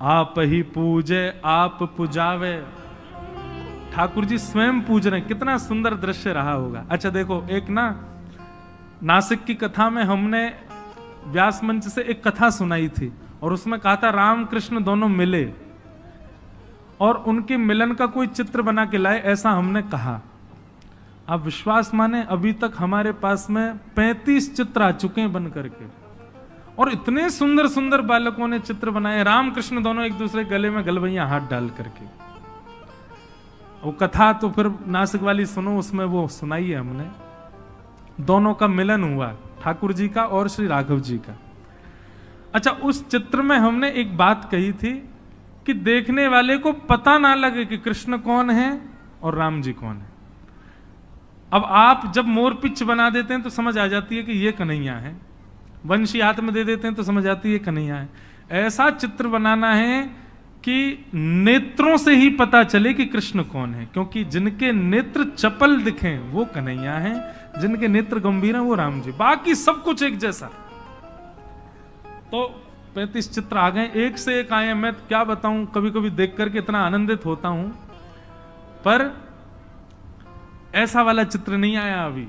आप ही पूजे आप पुजावे, ठाकुर जी स्वयं पूज रहे हैं। कितना सुंदर दृश्य रहा होगा। अच्छा देखो, एक ना नासिक की कथा में हमने व्यास मंच से एक कथा सुनाई थी और उसमें कहा था राम कृष्ण दोनों मिले और उनके मिलन का कोई चित्र बना के लाए, ऐसा हमने कहा। आप विश्वास माने अभी तक हमारे पास में 35 चित्र आ चुके हैं बन करके, और इतने सुंदर सुंदर बालकों ने चित्र बनाए, राम कृष्ण दोनों एक दूसरे गले में गलवैया हाथ डाल करके। वो कथा तो फिर नासिक वाली सुनो, उसमें वो सुनाई है हमने, दोनों का मिलन हुआ, ठाकुर जी का और श्री राघव जी का। अच्छा, उस चित्र में हमने एक बात कही थी कि देखने वाले को पता ना लगे कि कृष्ण कौन है और राम जी कौन है। अब आप जब मोर पिच बना देते हैं तो समझ आ जाती है कि ये कन्हैया है, वंशी हाथ में दे देते हैं तो समझ आती है कन्हैया है। ऐसा चित्र बनाना है कि नेत्रों से ही पता चले कि कृष्ण कौन है, क्योंकि जिनके नेत्र चपल दिखें वो कन्हैया हैं, जिनके नेत्र गंभीर हैं वो राम जी, बाकी सब कुछ एक जैसा। तो 35 चित्र आ गए, एक से एक आए। मैं क्या बताऊं, कभी कभी देख करके इतना आनंदित होता हूं, पर ऐसा वाला चित्र नहीं आया अभी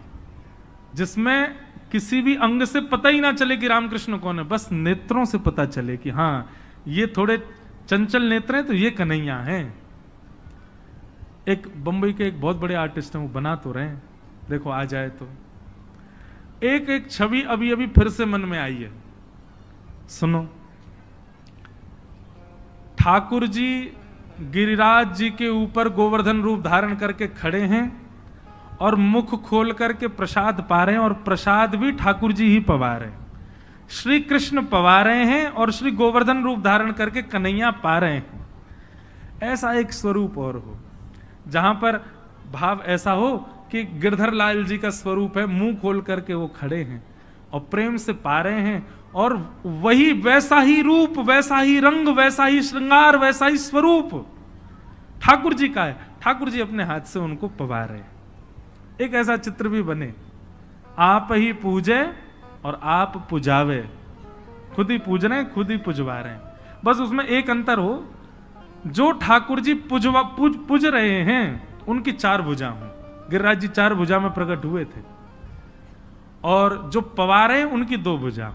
जिसमें किसी भी अंग से पता ही ना चले कि रामकृष्ण कौन है, बस नेत्रों से पता चले कि हाँ ये थोड़े चंचल नेत्र हैं तो ये कन्हैया हैं। एक बंबई के एक बहुत बड़े आर्टिस्ट हैं, वो बना तो रहे हैं, देखो आ जाए तो। एक एक छवि अभी अभी फिर से मन में आई है, सुनो। ठाकुर जी गिरिराज जी के ऊपर गोवर्धन रूप धारण करके खड़े हैं और मुख खोल करके प्रसाद पा रहे हैं, और प्रसाद भी ठाकुर जी ही पवा रहे हैं। श्री कृष्ण पवा रहे हैं और श्री गोवर्धन रूप धारण करके कन्हैया पा रहे हैं। ऐसा एक स्वरूप और हो जहां पर भाव ऐसा हो कि गिरधर लाल जी का स्वरूप है, मुंह खोल करके वो खड़े हैं और प्रेम से पा रहे हैं, और वही वैसा ही रूप, वैसा ही रंग, वैसा ही श्रृंगार, वैसा ही स्वरूप ठाकुर जी का है। ठाकुर जी अपने हाथ से उनको पवा रहे हैं। एक ऐसा चित्र भी बने, आप ही पूजे और आप पुजावे, खुद ही पूज रहे हैं, खुद ही पुजवा रहे हैं। बस उसमें एक अंतर हो, जो ठाकुर जी पूज रहे हैं उनकी 4 भुजा हों, गिरिराज जी 4 भुजा में प्रकट हुए थे, और जो पवा रहे हैं उनकी 2 भुजा।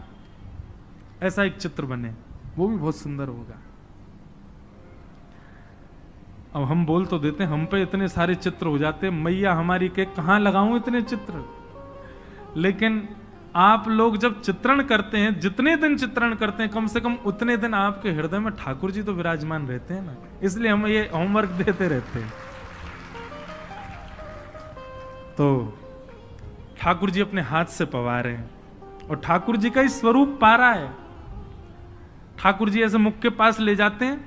ऐसा एक चित्र बने, वो भी बहुत सुंदर होगा। अब हम बोल तो देते हैं, हम पे इतने सारे चित्र हो जाते हैं, मैया हमारी के कहां लगाऊं इतने चित्र। लेकिन आप लोग जब चित्रण करते हैं, जितने दिन चित्रण करते हैं, कम से कम उतने दिन आपके हृदय में ठाकुर जी तो विराजमान रहते हैं ना, इसलिए हम ये होमवर्क देते रहते हैं। तो ठाकुर जी अपने हाथ से पवा रहे हैं और ठाकुर जी का ही स्वरूप पा रहा है। ठाकुर जी ऐसे मुख के पास ले जाते हैं,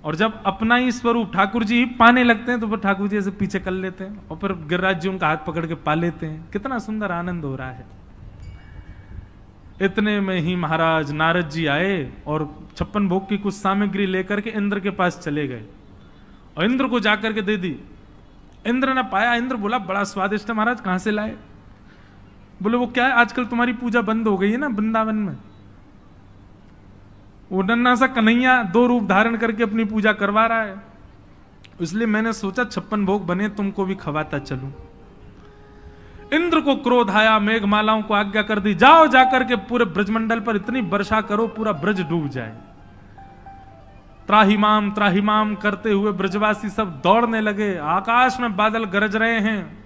और जब अपना ही स्वरूप ठाकुर जी ही पाने लगते हैं तो फिर ठाकुर जी ऐसे पीछे कर लेते हैं, और फिर गिरिराज जी उनका हाथ पकड़ के पा लेते हैं। कितना सुंदर आनंद हो रहा है। इतने में ही महाराज नारद जी आए और 56 भोग की कुछ सामग्री लेकर के इंद्र के पास चले गए, और इंद्र को जाकर के दे दी। इंद्र ने पाया, इंद्र बोला बड़ा स्वादिष्ट है महाराज, कहां से लाए? बोले वो क्या है, आजकल तुम्हारी पूजा बंद हो गई है ना वृंदावन में। वो नन्हा सा कन्हैया 2 रूप धारण करके अपनी पूजा करवा रहा है, इसलिए मैंने सोचा 56 भोग बने तुमको भी खवाता चलूं। इंद्र को क्रोध आया, मेघमालाओं को आज्ञा कर दी, जाओ जाकर के पूरे ब्रजमंडल पर इतनी वर्षा करो पूरा ब्रज डूब जाए। त्राहिमाम करते हुए ब्रजवासी सब दौड़ने लगे। आकाश में बादल गरज रहे हैं,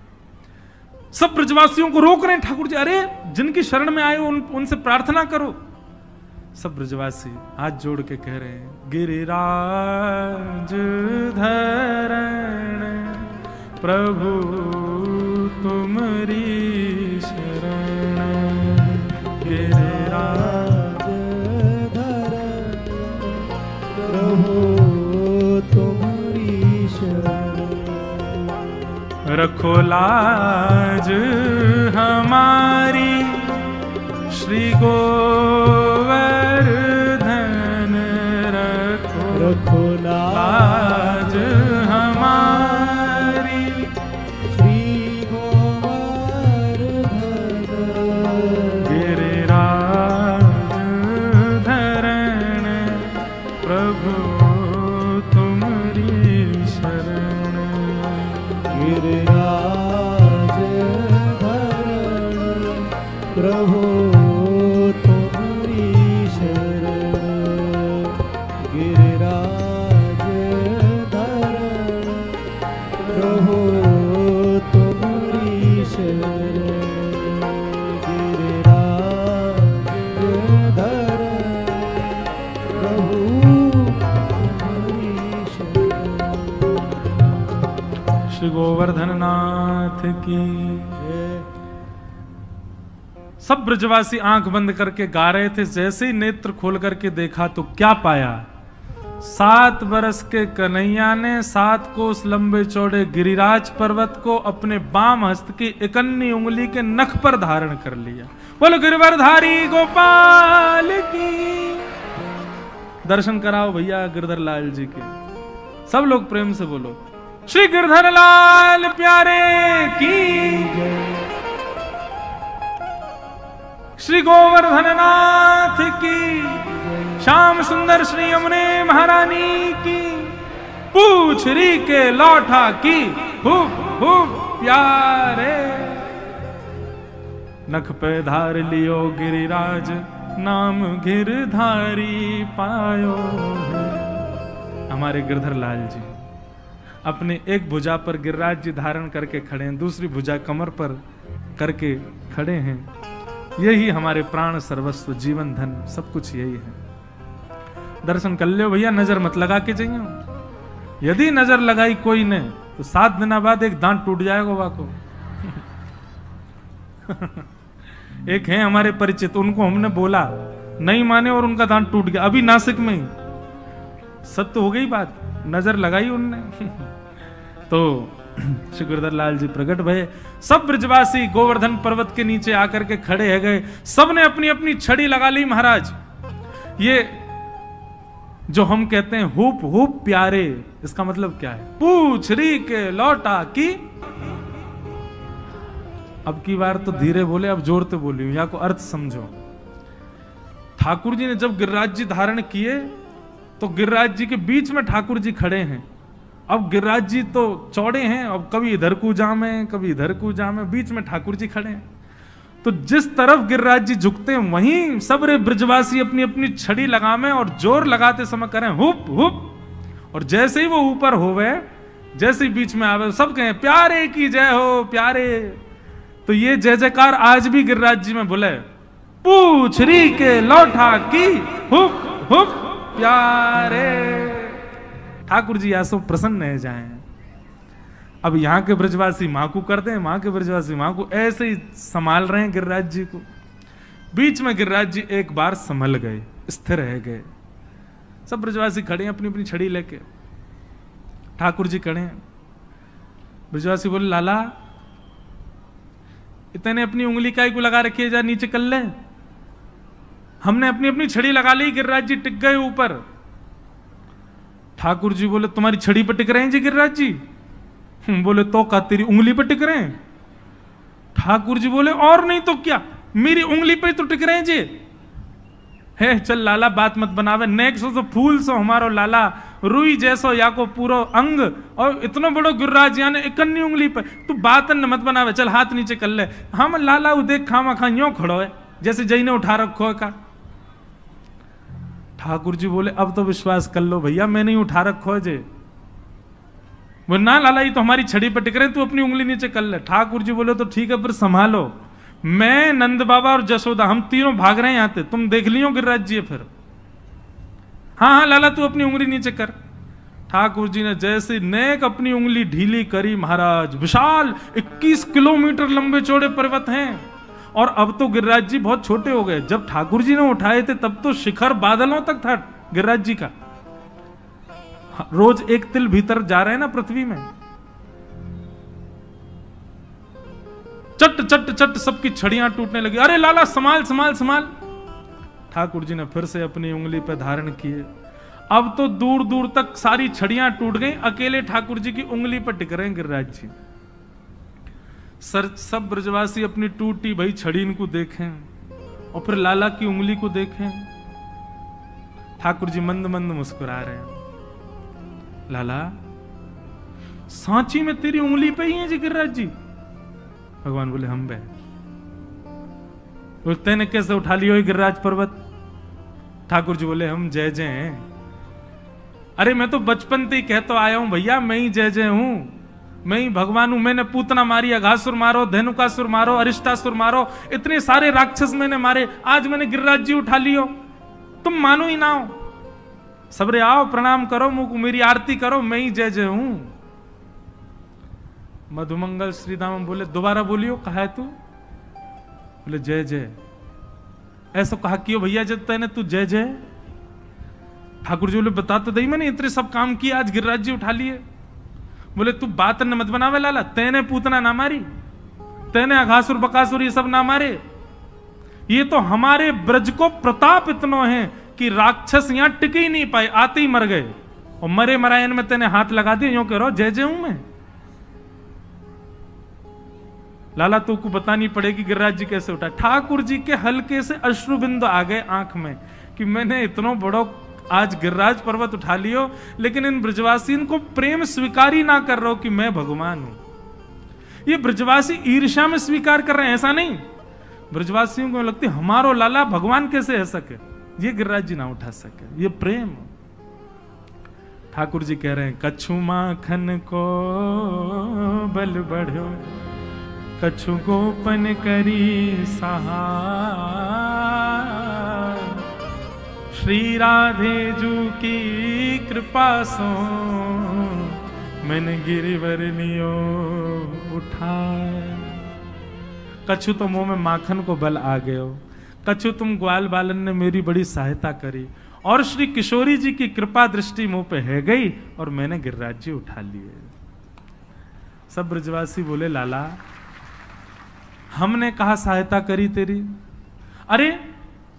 सब ब्रजवासियों को रोक रहे हैं ठाकुर जी, अरे जिनकी शरण में आए उनसे प्रार्थना करो। सब ब्रजवासी हाथ जोड़ के कह रहे हैं, गिरिराज धरण प्रभु तुमरी शरण, गिरिराज धरण प्रभु तुम्हारी शरण, रखो लाज हमारी श्री गोवर्धन, रखो लाज हमारी श्री गोवर्धन, गिरिराज धरण प्रभु तुम्हारी शरण, गिरिराज धरण प्रभु तुम्हारी शरण, गिरिराज धरण प्रभु तुम्हारी शरण, गिरिराज धरण प्रभु तुम्हारी शरण। श्री गोवर्धन नाथ की। सब ब्रजवासी आंख बंद करके गा रहे थे। जैसे ही नेत्र खोल करके देखा तो क्या पाया, 7 बरस के कन्हैया ने 7 कोस लंबे चौड़े गिरिराज पर्वत को अपने बाम हस्त की इकन्नी उंगली के नख पर धारण कर लिया। बोलो गिरवरधारी गोपाल की। दर्शन कराओ भैया गिरधर लाल जी के। सब लोग प्रेम से बोलो श्री गिरधर लाल प्यारे की, श्री गोवर्धन नाथ की। श्याम सुंदर श्री यमुने महारानी की, पूछ री के लौटा की, खूब खूब प्यारे। नख पे धार लियो गिरिराज, नाम गिरधारी पायो। हमारे गिरधर लाल जी अपने एक भुजा पर गिरिराज जी धारण करके खड़े हैं, दूसरी भुजा कमर पर करके खड़े हैं। यही हमारे प्राण सर्वस्व, जीवन धन सब कुछ यही है। दर्शन कर लो भैया, नजर मत लगा के जाइए। यदि नजर लगाई कोई ने तो 7 दिन बाद एक दांत टूट जाएगा वाको। एक है हमारे परिचित, उनको हमने बोला, नहीं माने और उनका दांत टूट गया, अभी नासिक में ही। सत्य हो गई बात, नजर लगाई उनने। तो श्री गिरधर लाल जी प्रकट भये। सब ब्रजवासी गोवर्धन पर्वत के नीचे आकर के खड़े है गए। सब ने अपनी अपनी छड़ी लगा ली। महाराज, ये जो हम कहते हैं हुप हुप प्यारे, इसका मतलब क्या है? पूछ री के लौटा की। अब की बार तो धीरे बोले, अब जोर से बोली, या को अर्थ समझो। ठाकुर जी ने जब गिरिराज जी धारण किए तो गिरिराज जी के बीच में ठाकुर जी खड़े हैं। अब गिरिराज जी तो चौड़े हैं, अब कभी इधर को जामे कभी इधर को जामे, बीच में ठाकुर जी खड़े हैं। तो जिस तरफ गिरिराज जी झुकते हैं वहीं सब रे ब्रजवासी अपनी अपनी छड़ी लगावे और जोर लगाते समय करें हुप हुप। और जैसे ही वो ऊपर होवे, जैसे ही बीच में आवे, सब कहें प्यारे की जय हो, प्यारे। तो ये जय जयकार आज भी गिरिराज जी में बोले, पूछ री के लौटा की, हुप हुप प्यारे। ठाकुर जी ऐसो प्रसन्न है जाए। अब यहाँ के ब्रजवासी मां को करते हैं, वहां के ब्रजवासी मां को ऐसे ही संभाल रहे हैं गिरिराज जी को। बीच में गिरिराज जी एक बार संभल गए, स्थिर रह गए। सब ब्रजवासी खड़े हैं अपनी अपनी छड़ी लेके, ठाकुर जी खड़े हैं। ब्रजवासी बोले, लाला इतने अपनी उंगली काय को लगा रखी है, जा नीचे कर ले। हमने अपनी अपनी छड़ी लगा ली, गिरिराज जी टिक गए ऊपर। ठाकुर जी बोले, तुम्हारी छड़ी पर टिक रहे हैं जी गिरिराज जी? बोले, तो का तेरी उंगली पर टिक रहे हैं? ठाकुर जी बोले, और नहीं तो क्या, मेरी उंगली पे तो टिक रहे हैं जी। है चल लाला, बात मत बनावे, नेक सो फूल सो हमारो लाला, रुई जैसो या को पूरो अंग, और इतना बड़ो गिरिराज यानी इकन्नी उंगली पे, तू बात न मत बनावे, चल हाथ नीचे कर ले। हम लाला उ देख खामा खा यूं खड़ो है जैसे जई ने उठा रखो का। ठाकुर जी बोले, अब तो विश्वास कर लो भैया, मैं नहीं उठा रखो है जे। वो ना लाला, ये तो हमारी छड़ी पर टिक रहे, तू अपनी उंगली नीचे कर ले। ठाकुर जी बोले, तो ठीक है, फिर संभालो, मैं नंद बाबा और जसोदा हम तीनों भाग रहे हैं यहाँ से, तुम देख लियो गिरिराज जी फिर। हाँ हाँ लाला, तू अपनी उंगली नीचे कर। ठाकुर जी ने जैसे नेक अपनी उंगली ढीली करी, महाराज विशाल 21 किलोमीटर लंबे चौड़े पर्वत हैं। और अब तो गिरिराज जी बहुत छोटे हो गए। जब ठाकुर जी ने उठाए थे तब तो शिखर बादलों तक था गिरिराज जी का। रोज एक तिल भीतर जा रहे हैं ना पृथ्वी में। चट चट चट सबकी छड़ियां टूटने लगी। अरे लाला संभाल संभाल संभाल। ठाकुर जी ने फिर से अपनी उंगली पर धारण किए। अब तो दूर दूर तक सारी छड़ियां टूट गई, अकेले ठाकुर जी की उंगली पर टिक रहे हैं गिरिराज जी। सब ब्रजवासी अपनी टूटी भई छड़ी इनको देखें और फिर लाला की उंगली को देखें। ठाकुर जी मंद मंद मुस्कुरा रहे हैं। लाला सांची में तेरी उंगली पे ही है जी गिरिराज जी? भगवान बोले, हम बे। बोलते ने कैसे उठा लियो गिरिराज पर्वत? ठाकुर जी बोले, हम जय जय हैं। अरे मैं तो बचपन से ही कहता आया हूं भैया, मैं ही जय जय हूं, मैं ही भगवान हूं। मैंने पूतना मारी, अघासुर मारो, धेनुकासुर मारो, अरिष्टासुर मारो, इतने सारे राक्षस मैंने मारे, आज मैंने गिरिराज जी उठा लियो। तुम मानो ही ना हो। सबरे आओ प्रणाम करो, मुझको मेरी आरती करो, मैं ही जय जय हूं। मधुमंगल श्रीधाम बोले, दोबारा बोलियो, कहा है तू? बोले, जय जय। ऐसा कहा क्यों भैया जब तेने तू जय जय? ठाकुर जी बोले, बता तो दई, मैंने इतने सब काम किए, आज गिरिराज जी उठा लिए। बोले, तू बात न मत बनावे लाला, तेने पूतना ना मारी, तेने अघासुर बकासुर ये सब ना मारे। ये तो हमारे ब्रज को प्रताप इतना है कि राक्षस यहां टिक ही नहीं पाए, आते ही मर गए। और मरे मरायन में तेने हाथ लगा दिए, यूं कह रहा जय जय हूं मैं। लाला तुमको बतानी पड़ेगी गिरिराज जी कैसे उठा। ठाकुर जी के हल्के से अश्रु बिंदु आ गए आंख में कि मैंने इतना बड़ो आज गिरिराज पर्वत उठा लियो, लेकिन इन ब्रजवासियों को प्रेम स्वीकार ही ना कर रहा हो कि मैं भगवान हूं। ये ब्रजवासी ईर्ष्या में स्वीकार कर रहे हैं, ऐसा नहीं। ब्रजवासियों को लगती हमारो लाला भगवान कैसे है सके, ये गिरिराज जी ना उठा सके, ये प्रेम। ठाकुर जी कह रहे हैं कछु माखन को बल बढ़ो, कछु गोपन करी सहाय, श्री राधे जू की कृपा सो मैंने गिरिवर लियो उठाए। कछु तो मुंह में माखन को बल आ गए हो, कछु तुम ग्वाल बालन ने मेरी बड़ी सहायता करी, और श्री किशोरी जी की कृपा दृष्टि मुंह पे है गई और मैंने गिरिराज जी उठा लिए। सब ब्रजवासी बोले लाला हमने कहा सहायता करी तेरी, अरे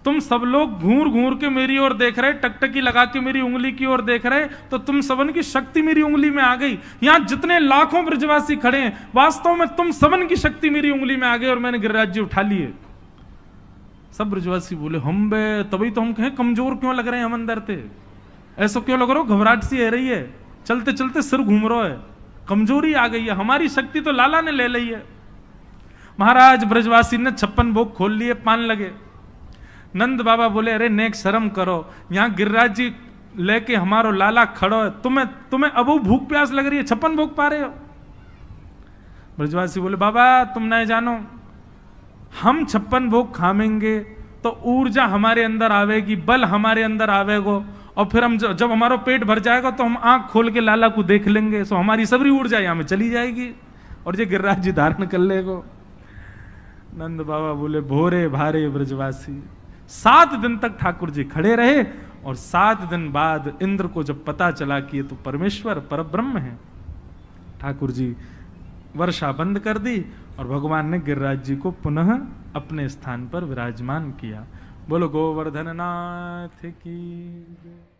तुम सब लोग घूर घूर के मेरी ओर देख रहे, टकटकी लगा के मेरी उंगली की ओर देख रहे, तो तुम सबन की शक्ति मेरी उंगली में आ गई। यहां जितने लाखों ब्रजवासी खड़े हैं, वास्तव में तुम सबन की शक्ति मेरी उंगली में आ गई और मैंने गिरिराज जी उठा लिए। सब ब्रजवासी बोले हम बे, तभी तो हम कहें कमजोर क्यों लग रहे हैं हम अंदर थे, ऐसा क्यों लग रहा हो, घबराहट सी है रही है, चलते चलते सिर घूम रहा है, कमजोरी आ गई है, हमारी शक्ति तो लाला ने ले ली है। महाराज ब्रजवासी ने 56 भोग खोल लिए, पान लगे। नंद बाबा बोले अरे नेक शर्म करो, यहां गिरिराज जी लेके हमारो लाला खड़ो है, तुम्हें अब भूख प्यास लग रही है, 56 भोग पा रहे हो। ब्रजवासी बोले बाबा तुम नहीं जानो, हम 56 भोग खामेंगे तो ऊर्जा हमारे अंदर आवेगी, बल हमारे अंदर आवेगो, और फिर हम जब हमारा पेट भर जाएगा तो हम आंख खोल के लाला को देख लेंगे, सो हमारी सबरी ऊर्जा यहां में चली जाएगी और ये गिरिराज जी धारण कर लेगो। नंद बाबा बोले भोरे भारे ब्रजवासी। 7 दिन तक ठाकुर जी खड़े रहे, और 7 दिन बाद इंद्र को जब पता चला कि ये तो परमेश्वर परब्रह्म है, ठाकुर जी वर्षा बंद कर दी और भगवान ने गिरिराज जी को पुनः अपने स्थान पर विराजमान किया। बोलो गोवर्धन नाथ की।